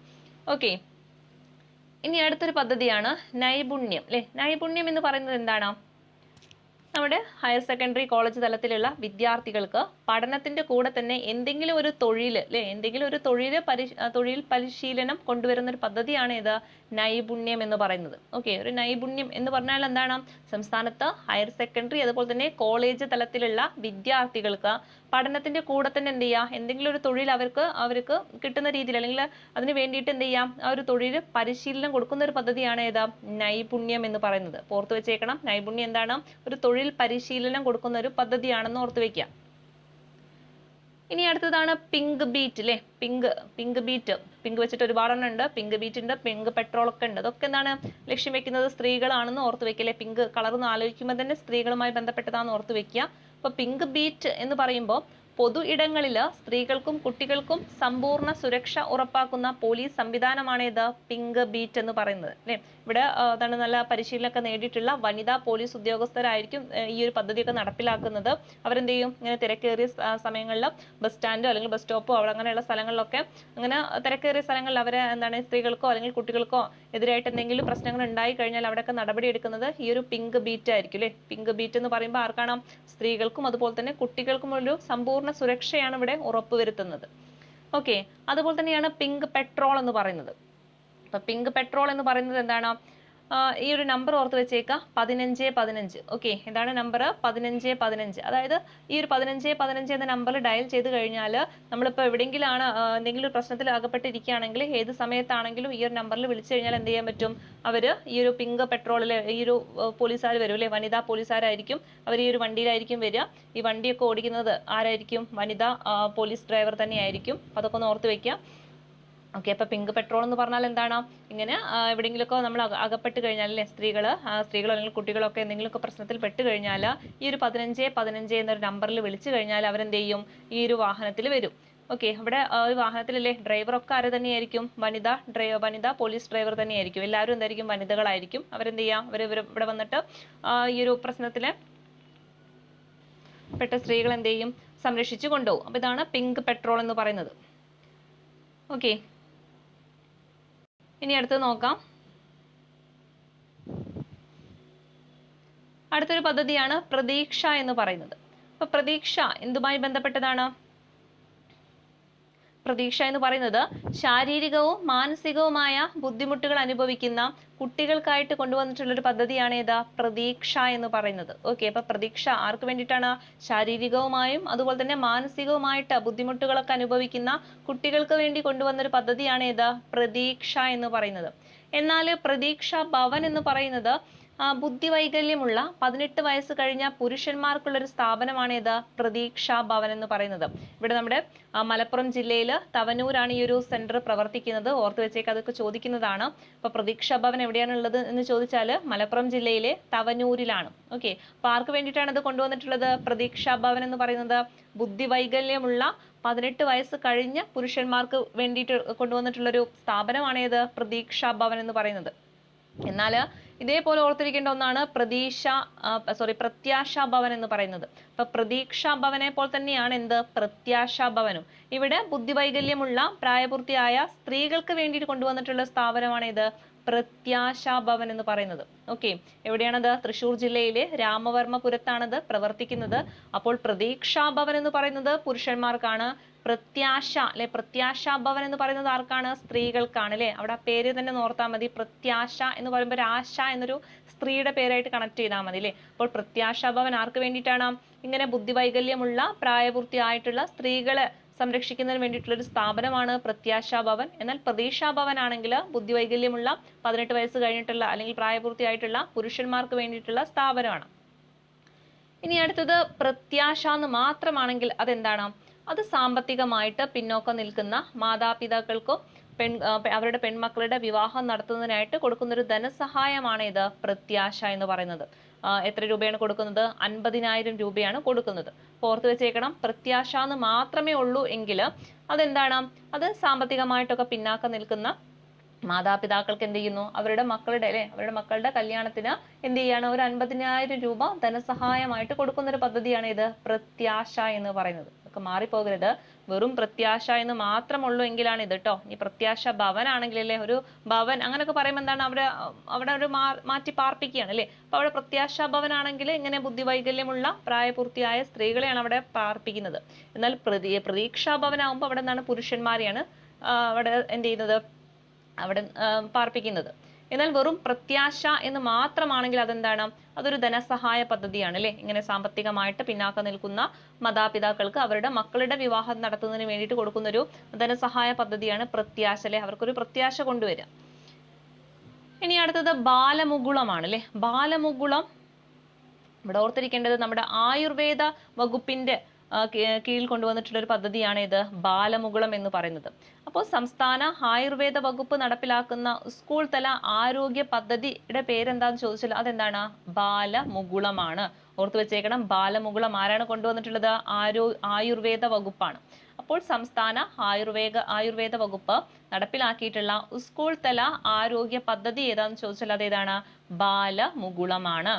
ഓക്കെ, ഇനി അടുത്തൊരു പദ്ധതിയാണ് നൈപുണ്യം അല്ലെ. നൈപുണ്യം എന്ന് പറയുന്നത് എന്താണ്? നമ്മുടെ ഹയർ സെക്കൻഡറി കോളേജ് തലത്തിലുള്ള വിദ്യാർത്ഥികൾക്ക് പഠനത്തിന്റെ കൂടെ തന്നെ എന്തെങ്കിലും ഒരു തൊഴിൽ അല്ലെ, എന്തെങ്കിലും ഒരു തൊഴിൽ പരിശീലനം കൊണ്ടുവരുന്ന ഒരു പദ്ധതിയാണ് ഇത് നൈപുണ്യം എന്ന് പറയുന്നത്. ഓക്കെ, ഒരു നൈപുണ്യം എന്ന് പറഞ്ഞാൽ എന്താണ്? സംസ്ഥാനത്ത് ഹയർ സെക്കൻഡറി അതുപോലെ തന്നെ കോളേജ് തലത്തിലുള്ള വിദ്യാർത്ഥികൾക്ക് പഠനത്തിന്റെ കൂടെ തന്നെ എന്ത് ചെയ്യാം? എന്തെങ്കിലും ഒരു തൊഴിൽ അവർക്ക് കിട്ടുന്ന രീതിയിൽ അല്ലെങ്കിൽ അതിന് വേണ്ടിയിട്ട് എന്ത് ചെയ്യാം? ആ ഒരു തൊഴിൽ പരിശീലനം കൊടുക്കുന്ന ഒരു പദ്ധതിയാണ് ഏതാ? നൈപുണ്യം എന്ന് പറയുന്നത്. ഓർത്ത് വെച്ചേക്കണം. നൈപുണ്യം എന്താണ്? ഒരു തൊഴിൽ പരിശീലനം കൊടുക്കുന്ന ഒരു പദ്ധതിയാണെന്ന് ഓർത്ത് വെക്കുക. ഇനി അടുത്തതാണ് പിങ്ക് ബീറ്റ് അല്ലെ. പിങ്ക് ബീറ്റ്, പിങ്ക് വെച്ചിട്ട് ഒരുപാടെണ്ണം ഉണ്ട്. പിങ്ക് ബീറ്റ് ഉണ്ട്, പിങ്ക് പെട്രോൾ ഒക്കെ ഉണ്ട്. അതൊക്കെ എന്താണ് ലക്ഷ്യം വെക്കുന്നത്? സ്ത്രീകളാണെന്ന് ഓർത്ത് വെക്കല്ലേ. പിങ്ക് കളർ എന്ന് ആലോചിക്കുമ്പോൾ തന്നെ സ്ത്രീകളുമായി ബന്ധപ്പെട്ടതാണെന്ന് ഓർത്ത് വെക്കുക. അപ്പൊ പിങ്ക് ബീറ്റ് എന്ന് പറയുമ്പോൾ പൊതു ഇടങ്ങളിൽ സ്ത്രീകൾക്കും കുട്ടികൾക്കും സമ്പൂർണ്ണ സുരക്ഷ ഉറപ്പാക്കുന്ന പോലീസ് സംവിധാനമാണ് ഇത് പിങ്ക് ബീറ്റ് എന്ന് പറയുന്നത് അല്ലേ. ഇവിടെ അതാണ് നല്ല പരിശീലനമൊക്കെ നേടിയിട്ടുള്ള വനിതാ പോലീസ് ഉദ്യോഗസ്ഥരായിരിക്കും ഈ ഒരു പദ്ധതിയൊക്കെ നടപ്പിലാക്കുന്നത്. അവരെന്ത് ചെയ്യും, ഇങ്ങനെ തിരക്കേറിയ സമയങ്ങളിൽ ബസ് സ്റ്റാൻഡോ അല്ലെങ്കിൽ ബസ് സ്റ്റോപ്പോ അവിടെ അങ്ങനെയുള്ള സ്ഥലങ്ങളിലൊക്കെ അങ്ങനെ തിരക്കേറിയ സ്ഥലങ്ങളിൽ അവരെ എന്താണ് സ്ത്രീകൾക്കോ അല്ലെങ്കിൽ കുട്ടികൾക്കോ എതിരായിട്ട് എന്തെങ്കിലും പ്രശ്നങ്ങൾ ഉണ്ടായി കഴിഞ്ഞാൽ അവിടെയൊക്കെ നടപടി എടുക്കുന്നത് ഈ ഒരു പിങ്ക് ബീറ്റ് ആയിരിക്കും അല്ലേ. പിങ്ക് ബീറ്റ് എന്ന് പറയുമ്പോൾ ആർക്കാണ്? സ്ത്രീകൾക്കും അതുപോലെ തന്നെ കുട്ടികൾക്കും ഒരു സമ്പൂർണ്ണ സുരക്ഷയാണ് ഇവിടെ ഉറപ്പുവരുത്തുന്നത്. ഓക്കെ, അതുപോലെ തന്നെയാണ് പിങ്ക് പെട്രോൾ എന്ന് പറയുന്നത്. അപ്പൊ പിങ്ക് പെട്രോൾ എന്ന് പറയുന്നത് എന്താണ്? ഈ ഒരു നമ്പർ ഓർത്ത് വെച്ചേക്കുക, 1515. ഓക്കെ, എന്താണ് നമ്പർ? 1515. അതായത് ഈ ഒരു 1515 എന്ന നമ്പർ ഡയൽ ചെയ്ത് കഴിഞ്ഞാൽ നമ്മളിപ്പോൾ എവിടെയെങ്കിലാണ് എന്തെങ്കിലും ഒരു പ്രശ്നത്തിൽ അകപ്പെട്ടിരിക്കുകയാണെങ്കിൽ ഏത് സമയത്താണെങ്കിലും ഈ ഒരു നമ്പറിൽ വിളിച്ചു കഴിഞ്ഞാൽ എന്ത് ചെയ്യാൻ പറ്റും? അവർ ഈ ഒരു പിങ്ക് പെട്രോളിൽ ഈ ഒരു പോലീസുകാർ വരും അല്ലേ, വനിതാ പോലീസുകാരായിരിക്കും. അവർ ഈ ഒരു വണ്ടിയിലായിരിക്കും വരിക. ഈ വണ്ടിയൊക്കെ ഓടിക്കുന്നത് ആരായിരിക്കും? വനിതാ പോലീസ് ഡ്രൈവർ തന്നെയായിരിക്കും. അതൊക്കെ ഒന്ന് ഓർത്ത് വെക്കുക. ഓക്കെ, അപ്പൊ പിങ്ക് പെട്രോൾ എന്ന് പറഞ്ഞാൽ എന്താണ്? ഇങ്ങനെ എവിടെയെങ്കിലുമൊക്കെ നമ്മൾ അകപ്പെട്ട് കഴിഞ്ഞാൽ അല്ലേ, സ്ത്രീകളോ അല്ലെങ്കിൽ കുട്ടികളൊക്കെ എന്തെങ്കിലുമൊക്കെ പ്രശ്നത്തിൽ പെട്ട് കഴിഞ്ഞാൽ ഈ ഒരു 1515 എന്നൊരു നമ്പറിൽ വിളിച്ചു കഴിഞ്ഞാൽ അവരെന്ത് ചെയ്യും? ഈ ഒരു വാഹനത്തിൽ വരും. ഓക്കെ, അവിടെ ഒരു വാഹനത്തിലല്ലേ ഡ്രൈവറൊക്കെ ആര് തന്നെയായിരിക്കും? വനിതാ പോലീസ് ഡ്രൈവർ തന്നെയായിരിക്കും. എല്ലാവരും എന്തായിരിക്കും? വനിതകളായിരിക്കും. അവരെന്ത് ചെയ്യാം? ഇവിടെ വന്നിട്ട് ഈ ഒരു പ്രശ്നത്തിലെ പെട്ട സ്ത്രീകൾ എന്ത് ചെയ്യും? സംരക്ഷിച്ചു കൊണ്ടുപോകും. അപ്പൊ ഇതാണ് പിങ്ക് പെട്രോൾ എന്ന് പറയുന്നത്. ഓക്കെ, ഇനി അടുത്തത് നോക്കാം. അടുത്തൊരു പദ്ധതിയാണ് പ്രതീക്ഷ എന്ന് പറയുന്നത്. അപ്പൊ പ്രതീക്ഷ എന്തുമായി ബന്ധപ്പെട്ടതാണ്? പ്രതീക്ഷ എന്ന് പറയുന്നത് ശാരീരികവും മാനസികവുമായ ബുദ്ധിമുട്ടുകൾ അനുഭവിക്കുന്ന കുട്ടികൾക്കായിട്ട് കൊണ്ടുവന്നിട്ടുള്ള ഒരു പദ്ധതിയാണ് ഏതാ? പ്രതീക്ഷ എന്ന് പറയുന്നത്. ഓക്കെ, അപ്പൊ പ്രതീക്ഷ ആർക്ക് വേണ്ടിയിട്ടാണ്? ശാരീരികവുമായും അതുപോലെ തന്നെ മാനസികവുമായിട്ട് ബുദ്ധിമുട്ടുകളൊക്കെ അനുഭവിക്കുന്ന കുട്ടികൾക്ക് വേണ്ടി കൊണ്ടുവന്നൊരു പദ്ധതിയാണ് ഏതാ? പ്രതീക്ഷ എന്ന് പറയുന്നത്. എന്നാൽ പ്രതീക്ഷ ഭവൻ എന്ന് പറയുന്നത് ബുദ്ധിവൈകല്യമുള്ള 18 വയസ്സ് കഴിഞ്ഞ പുരുഷന്മാർക്കുള്ള ഒരു സ്ഥാപനമാണ് ഏത്? പ്രതീക്ഷാ ഭവൻ എന്ന് പറയുന്നത്. ഇവിടെ നമ്മുടെ മലപ്പുറം ജില്ലയിൽ തവനൂരാണ് ഈ ഒരു സെന്റർ പ്രവർത്തിക്കുന്നത്. ഓർത്ത് വെച്ചേക്ക്, അതൊക്കെ ചോദിക്കുന്നതാണ്. അപ്പൊ പ്രതീക്ഷാ ഭവൻ എവിടെയാണുള്ളത് എന്ന് ചോദിച്ചാൽ മലപ്പുറം ജില്ലയിലെ തവനൂരിലാണ്. ഓക്കെ, അപ്പൊ ആർക്ക് വേണ്ടിയിട്ടാണ് ഇത് കൊണ്ടുവന്നിട്ടുള്ളത്? പ്രതീക്ഷാ ഭവൻ എന്ന് പറയുന്നത് ബുദ്ധിവൈകല്യമുള്ള 18 വയസ്സ് കഴിഞ്ഞ പുരുഷന്മാർക്ക് വേണ്ടിയിട്ട് കൊണ്ടുവന്നിട്ടുള്ളൊരു സ്ഥാപനമാണ് ഏത്? പ്രതീക്ഷാ ഭവൻ എന്ന് പറയുന്നത്. എന്നാൽ ഇതേപോലെ ഓർത്തിരിക്കേണ്ട ഒന്നാണ് പ്രത്യാശാ ഭവൻ എന്ന് പറയുന്നത്. അപ്പൊ പ്രതീക്ഷാ ഭവനെ പോലെ തന്നെയാണ് എന്ത്? പ്രത്യാശാ ഭവനും. ഇവിടെ ബുദ്ധിവൈകല്യമുള്ള പ്രായപൂർത്തിയായ സ്ത്രീകൾക്ക് വേണ്ടിയിട്ട് കൊണ്ടുവന്നിട്ടുള്ള സ്ഥാപനമാണ് ഇത് പ്രത്യാശാ ഭവൻ എന്ന് പറയുന്നത്. ഓക്കെ, എവിടെയാണത്? തൃശ്ശൂർ ജില്ലയിലെ രാമവർമ്മപുരത്താണത് പ്രവർത്തിക്കുന്നത്. അപ്പോൾ പ്രതീക്ഷാ ഭവൻ എന്ന് പറയുന്നത് പുരുഷന്മാർക്കാണ്. പ്രത്യാശാ ഭവൻ എന്ന് പറയുന്നത് ആർക്കാണ്? സ്ത്രീകൾക്കാണ് അല്ലെ. അവിടെ ആ പേര് തന്നെ ഓർത്താൽ മതി. പ്രത്യാശ എന്ന് പറയുമ്പോൾ ആശ എന്നൊരു സ്ത്രീയുടെ പേരായിട്ട് കണക്ട് ചെയ്താൽ മതി അല്ലെ. അപ്പോൾ പ്രത്യാശാ ഭവൻ ആർക്ക് വേണ്ടിയിട്ടാണ്? ഇങ്ങനെ ബുദ്ധിവൈകല്യമുള്ള പ്രായപൂർത്തിയായിട്ടുള്ള സ്ത്രീകളെ സംരക്ഷിക്കുന്നതിന് വേണ്ടിയിട്ടുള്ള ഒരു സ്ഥാപനമാണ് പ്രത്യാശാ ഭവൻ. എന്നാൽ പ്രതീക്ഷാ ഭവൻ ആണെങ്കിൽ ബുദ്ധിവൈകല്യമുള്ള 18 വയസ്സ് കഴിഞ്ഞിട്ടുള്ള അല്ലെങ്കിൽ പ്രായപൂർത്തിയായിട്ടുള്ള പുരുഷന്മാർക്ക് വേണ്ടിയിട്ടുള്ള സ്ഥാപനമാണ്. ഇനി അടുത്തത് പ്രത്യാശ എന്ന് മാത്രമാണെങ്കിൽ അതെന്താണ്? അത് സാമ്പത്തികമായിട്ട് പിന്നോക്കം നിൽക്കുന്ന മാതാപിതാക്കൾക്കും അവരുടെ പെൺമക്കളുടെ വിവാഹം നടത്തുന്നതിനായിട്ട് കൊടുക്കുന്ന ഒരു ധനസഹായമാണ് ഇത് പ്രത്യാശ എന്ന് പറയുന്നത്. എത്ര രൂപയാണ് കൊടുക്കുന്നത്? 50,000 രൂപയാണ് കൊടുക്കുന്നത്. ഓർത്ത് വെച്ചേക്കണം, പ്രത്യാശ എന്ന് മാത്രമേ ഉള്ളൂ എങ്കിൽ അതെന്താണ്? അത് സാമ്പത്തികമായിട്ടൊക്കെ പിന്നാക്കം നിൽക്കുന്ന മാതാപിതാക്കൾക്ക് എന്ത് ചെയ്യുന്നു? അവരുടെ മക്കളുടെ കല്യാണത്തിന് എന്ത് ചെയ്യാണ്? ഒരു 50,000 രൂപ ധനസഹായമായിട്ട് കൊടുക്കുന്ന ഒരു പദ്ധതിയാണ് ഇത് പ്രത്യാശ എന്ന് പറയുന്നത്. ഒക്കെ മാറിപ്പോകരുത്. വെറും പ്രത്യാശ എന്ന് മാത്രമുള്ളൂ എങ്കിലാണ് ഇത് കേട്ടോ. ഈ പ്രത്യാശ ഭവൻ ആണെങ്കിലല്ലേ, ഒരു ഭവൻ അങ്ങനെയൊക്കെ പറയുമ്പോൾ എന്താണ്? അവിടെ ഒരു മാറ്റി പാർപ്പിക്കുകയാണ് അല്ലേ. അപ്പൊ അവിടെ പ്രത്യാശ ഭവൻ ആണെങ്കിൽ ഇങ്ങനെ ബുദ്ധിവൈകല്യമുള്ള പ്രായപൂർത്തിയായ സ്ത്രീകളെയാണ് അവിടെ പാർപ്പിക്കുന്നത്. എന്നാൽ പ്രതീക്ഷാ ഭവൻ ആകുമ്പോൾ അവിടെ എന്താണ്? പുരുഷന്മാരെയാണ് അവിടെ എന്ത് ചെയ്യുന്നത്? അവിടെ പാർപ്പിക്കുന്നത്. എന്നാൽ വെറും പ്രത്യാശ എന്ന് മാത്രമാണെങ്കിൽ അതെന്താണ്? അതൊരു ധനസഹായ പദ്ധതിയാണ് അല്ലെ. ഇങ്ങനെ സാമ്പത്തികമായിട്ട് പിന്നാക്കം നിൽക്കുന്ന മാതാപിതാക്കൾക്ക് അവരുടെ മക്കളുടെ വിവാഹം നടത്തുന്നതിന് വേണ്ടിയിട്ട് കൊടുക്കുന്ന ഒരു ധനസഹായ പദ്ധതിയാണ് പ്രത്യാശ അല്ലെ. അവർക്കൊരു പ്രത്യാശ കൊണ്ടുവരിക. ഇനി അടുത്തത് ബാലമുകുളമാണ് അല്ലെ. ബാലമുകുളം ഇവിടെ ഓർത്തിരിക്കേണ്ടത് നമ്മുടെ ആയുർവേദ വകുപ്പിന്റെ കീഴിൽ കൊണ്ടുവന്നിട്ടുള്ള ഒരു പദ്ധതിയാണ് ഇത് ബാലമുകുളം എന്ന് പറയുന്നത്. അപ്പോൾ സംസ്ഥാന ആയുർവേദ വകുപ്പ് നടപ്പിലാക്കുന്ന സ്കൂൾ തല ആരോഗ്യ പദ്ധതിയുടെ പേരെന്താന്ന് ചോദിച്ചാൽ അതെന്താണ്? ബാലമുകുളമാണ്. ഓർത്തു വെച്ചേക്കണം, ബാലമുകുളം ആരാണ് കൊണ്ടുവന്നിട്ടുള്ളത്? ആയുർവേദ വകുപ്പാണ്. അപ്പോൾ സംസ്ഥാന ആയുർവേദ വകുപ്പ് നടപ്പിലാക്കിയിട്ടുള്ള സ്കൂൾ തല ആരോഗ്യ പദ്ധതി ഏതാന്ന് ചോദിച്ചാൽ അതേതാണ്? ബാലമുകുളമാണ്.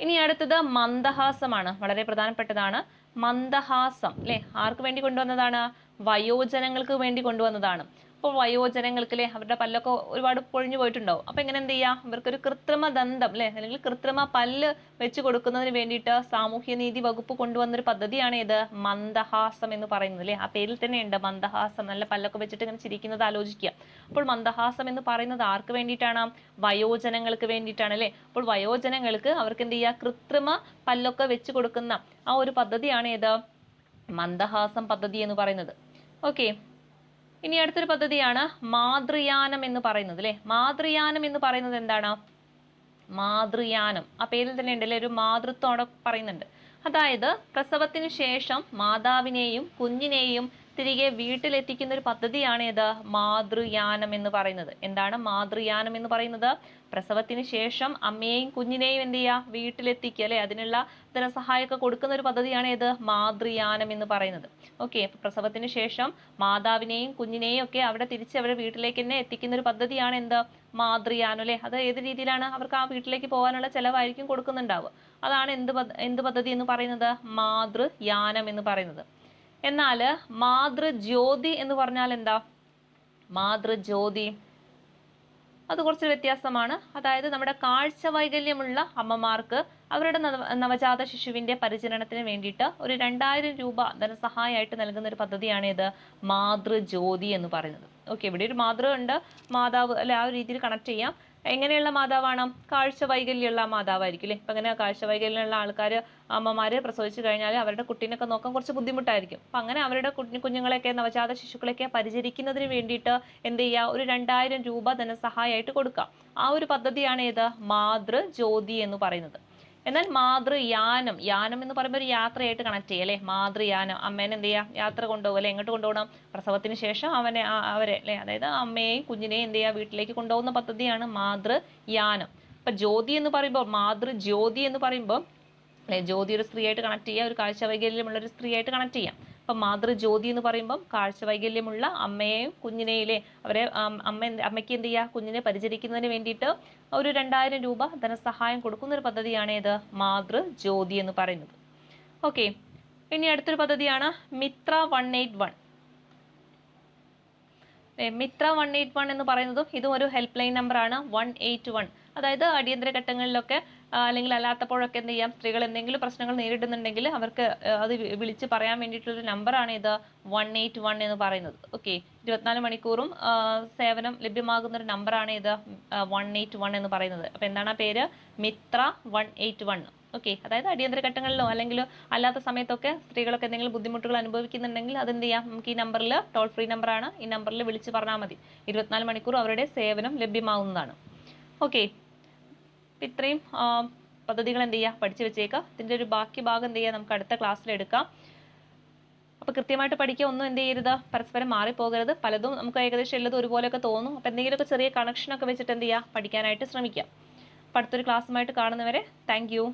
ഇനി അടുത്തത് മന്ദഹാസമാണ്. വളരെ പ്രധാനപ്പെട്ടതാണ് മന്ദഹാസം. അല്ലെ, ആർക്ക് വേണ്ടി കൊണ്ടുവന്നതാണ്? വയോജനങ്ങൾക്ക് വേണ്ടി കൊണ്ടുവന്നതാണ്. അപ്പോൾ വയോജനങ്ങൾക്ക് അവരുടെ പല്ലൊക്കെ ഒരുപാട് പൊഴിഞ്ഞു പോയിട്ടുണ്ടാവും. അപ്പൊ എങ്ങനെ എന്ത് ചെയ്യാം? ഇവർക്കൊരു കൃത്രിമ ദന്തം അല്ലെ, അല്ലെങ്കിൽ കൃത്രിമ പല്ല് വെച്ച് കൊടുക്കുന്നതിന് വേണ്ടിയിട്ട് സാമൂഹ്യനീതി വകുപ്പ് കൊണ്ടുവന്നൊരു പദ്ധതിയാണ് ഇത് മന്ദഹാസം എന്ന് പറയുന്നത്. അല്ലെ, ആ പേരിൽ തന്നെ ഉണ്ട് മന്ദഹാസം. നല്ല പല്ലൊക്കെ വെച്ചിട്ട് ഇങ്ങനെ ചിരിക്കുന്നത് ആലോചിക്കുക. അപ്പോൾ മന്ദഹാസം എന്ന് പറയുന്നത് ആർക്ക് വേണ്ടിയിട്ടാണ്? വയോജനങ്ങൾക്ക് വേണ്ടിയിട്ടാണ്. അല്ലെ, അപ്പോൾ വയോജനങ്ങൾക്ക് അവർക്ക് എന്ത് ചെയ്യുക? കൃത്രിമ പല്ലൊക്കെ വെച്ച് കൊടുക്കുന്ന ആ ഒരു പദ്ധതിയാണ് ഇത് മന്ദഹാസം പദ്ധതി എന്ന് പറയുന്നത്. ഓക്കെ, ഇനി അടുത്തൊരു പദ്ധതിയാണ് മാതൃയാനം എന്ന് പറയുന്നത്. അല്ലെ, മാതൃയാനം എന്ന് പറയുന്നത് എന്താണ്? മാതൃയാനം ആ പേരിൽ തന്നെ ഉണ്ടല്ലേ, ഒരു മാതൃത്വം അവിടെ പറയുന്നുണ്ട്. അതായത് പ്രസവത്തിന് ശേഷം മാതാവിനെയും കുഞ്ഞിനെയും തിരികെ വീട്ടിലെത്തിക്കുന്ന ഒരു പദ്ധതിയാണ് ഇത് മാതൃയാനം എന്ന് പറയുന്നത്. എന്താണ് മാതൃയാനം എന്ന് പറയുന്നത്? പ്രസവത്തിന് ശേഷം അമ്മയെയും കുഞ്ഞിനെയും എന്ത് ചെയ്യുക? വീട്ടിലെത്തിക്കുക. അല്ലെ, അതിനുള്ള ധനസഹായമൊക്കെ കൊടുക്കുന്ന ഒരു പദ്ധതിയാണ് ഇത് മാതൃയാനം എന്ന് പറയുന്നത്. ഓക്കെ, പ്രസവത്തിന് ശേഷം മാതാവിനെയും കുഞ്ഞിനെയും ഒക്കെ അവിടെ തിരിച്ച് അവരുടെ വീട്ടിലേക്ക് തന്നെ എത്തിക്കുന്ന ഒരു പദ്ധതിയാണ് എന്ത്? മാതൃയാനം. അല്ലെ, അത് ഏത് രീതിയിലാണ്? അവർക്ക് ആ വീട്ടിലേക്ക് പോകാനുള്ള ചെലവായിരിക്കും കൊടുക്കുന്നുണ്ടാവുക. അതാണ് എന്ത് പദ്ധതി എന്ന് പറയുന്നത്? മാതൃയാനം എന്ന് പറയുന്നത്. എന്നാൽ മാതൃജ്യോതി എന്ന് പറഞ്ഞാൽ എന്താ? മാതൃജ്യോതി അത് കുറച്ച് വ്യത്യാസമാണ്. അതായത് നമ്മുടെ കാഴ്ച വൈകല്യമുള്ള അമ്മമാർക്ക് അവരുടെ നവജാത ശിശുവിന്റെ പരിചരണത്തിന് വേണ്ടിയിട്ട് ഒരു 2000 രൂപ ധനസഹായമായിട്ട് നൽകുന്ന ഒരു പദ്ധതിയാണ് ഇത് മാതൃജ്യോതി എന്ന് പറയുന്നത്. ഓക്കെ, ഇവിടെ ഒരു മാതൃ ഉണ്ട്, മാതാവ് അല്ലെ, ആ ഒരു രീതിയിൽ കണക്ട് ചെയ്യാം. എങ്ങനെയുള്ള മാതാവാണ്? കാഴ്ച വൈകല്യമുള്ള മാതാവായിരിക്കും. അല്ലെ, ഇപ്പൊ അങ്ങനെ കാഴ്ച വൈകല്യമുള്ള ആൾക്കാർ അമ്മമാര് പ്രസവിച്ചു കഴിഞ്ഞാൽ അവരുടെ കുട്ടീനൊക്കെ നോക്കാൻ കുറച്ച് ബുദ്ധിമുട്ടായിരിക്കും. അപ്പൊ അങ്ങനെ അവരുടെ കുഞ്ഞുങ്ങളെയൊക്കെ നവജാത ശിശുക്കളെയൊക്കെ പരിചരിക്കുന്നതിന് വേണ്ടിയിട്ട് എന്ത് ചെയ്യുക? ഒരു 2000 രൂപ ധനസഹായമായിട്ട് കൊടുക്കാം. ആ ഒരു പദ്ധതിയാണ് ഇത് മാതൃജ്യോതി എന്ന് പറയുന്നത്. എന്നാൽ മാതൃയാനം, യാനം എന്ന് പറയുമ്പോൾ ഒരു യാത്രയായിട്ട് കണക്ട് ചെയ്യുക. അല്ലെ, മാതൃയാനം അമ്മേനെ എന്ത് ചെയ്യുക? യാത്ര കൊണ്ടുപോകും. അല്ലെ, എങ്ങോട്ട് കൊണ്ടുപോകണം? പ്രസവത്തിന് ശേഷം അവരെ അല്ലെ, അതായത് അമ്മയെയും കുഞ്ഞിനെയും എന്ത് ചെയ്യുക? വീട്ടിലേക്ക് കൊണ്ടുപോകുന്ന പദ്ധതിയാണ് മാതൃയാനം. അപ്പൊ ജ്യോതി എന്ന് പറയുമ്പോൾ, മാതൃജ്യോതി എന്ന് പറയുമ്പോൾ അല്ലെ, ജ്യോതി ഒരു സ്ത്രീയായിട്ട് കണക്ട് ചെയ്യുക, ഒരു കാഴ്ച വൈകല്യമുള്ള ഒരു സ്ത്രീയായിട്ട് കണക്ട് ചെയ്യാം. അപ്പൊ മാതൃജ്യോതി എന്ന് പറയുമ്പോൾ കാഴ്ച വൈകല്യമുള്ള അമ്മയെയും കുഞ്ഞിനെയിലെ അവരെ അമ്മയ്ക്ക് എന്ത് ചെയ്യുക? കുഞ്ഞിനെ പരിചരിക്കുന്നതിന് വേണ്ടിയിട്ട് ഒരു 2000 രൂപ ധനസഹായം കൊടുക്കുന്ന ഒരു പദ്ധതിയാണ് ഇത് മാതൃജ്യോതി എന്ന് പറയുന്നത്. ഓക്കെ, ഇനി അടുത്തൊരു പദ്ധതിയാണ് മിത്ര 181. മിത്ര 181 എന്ന് പറയുന്നതും ഇതും ഒരു ഹെൽപ്പ് ലൈൻ നമ്പറാണ് 181. അതായത് അടിയന്തര ഘട്ടങ്ങളിലൊക്കെ അല്ലെങ്കിൽ അല്ലാത്തപ്പോഴൊക്കെ എന്ത് ചെയ്യാം? സ്ത്രീകൾ എന്തെങ്കിലും പ്രശ്നങ്ങൾ നേരിടുന്നുണ്ടെങ്കിൽ അവർക്ക് അത് വിളിച്ച് പറയാൻ വേണ്ടിയിട്ടുള്ളൊരു നമ്പറാണ് ഇത് 181 എന്ന് പറയുന്നത്. ഓക്കെ, 24 മണിക്കൂറും സേവനം ലഭ്യമാകുന്ന ഒരു നമ്പറാണ് ഇത് 181 എന്ന് പറയുന്നത്. അപ്പൊ എന്താണ് ആ പേര്? മിത്ര 181. ഓക്കെ, അതായത് അടിയന്തര ഘട്ടങ്ങളിലോ അല്ലെങ്കിൽ അല്ലാത്ത സമയത്തൊക്കെ സ്ത്രീകളൊക്കെ എന്തെങ്കിലും ബുദ്ധിമുട്ടുകൾ അനുഭവിക്കുന്നുണ്ടെങ്കിൽ അതെന്ത് ചെയ്യാം? നമുക്ക് ഈ നമ്പറിൽ, ടോൾ ഫ്രീ നമ്പറാണ്, ഈ നമ്പറിൽ വിളിച്ച് പറഞ്ഞാൽ മതി. 24 മണിക്കൂർ അവരുടെ സേവനം ലഭ്യമാവുന്നതാണ്. ഓക്കെ, ഇത്രയും പദ്ധതികൾ എന്ത് ചെയ്യുക? പഠിച്ചു വെച്ചേക്കുക. ഇതിൻ്റെ ഒരു ബാക്കി ഭാഗം എന്ത് ചെയ്യുക? നമുക്ക് അടുത്ത ക്ലാസ്സിൽ എടുക്കാം. അപ്പോൾ കൃത്യമായിട്ട് പഠിക്കുക, ഒന്നും എന്ത് ചെയ്യരുത്? പരസ്പരം മാറിപ്പോകരുത്. പലതും നമുക്ക് ഏകദേശം ഉള്ളത് ഒരുപോലെയൊക്കെ തോന്നും. അപ്പോൾ എന്തെങ്കിലുമൊക്കെ ചെറിയ കണക്ഷനൊക്കെ വെച്ചിട്ട് എന്ത് ചെയ്യുക? പഠിക്കാനായിട്ട് ശ്രമിക്കുക. അപ്പോൾ അടുത്തൊരു ക്ലാസ്സുമായിട്ട് കാണുന്നവരെ താങ്ക് യു.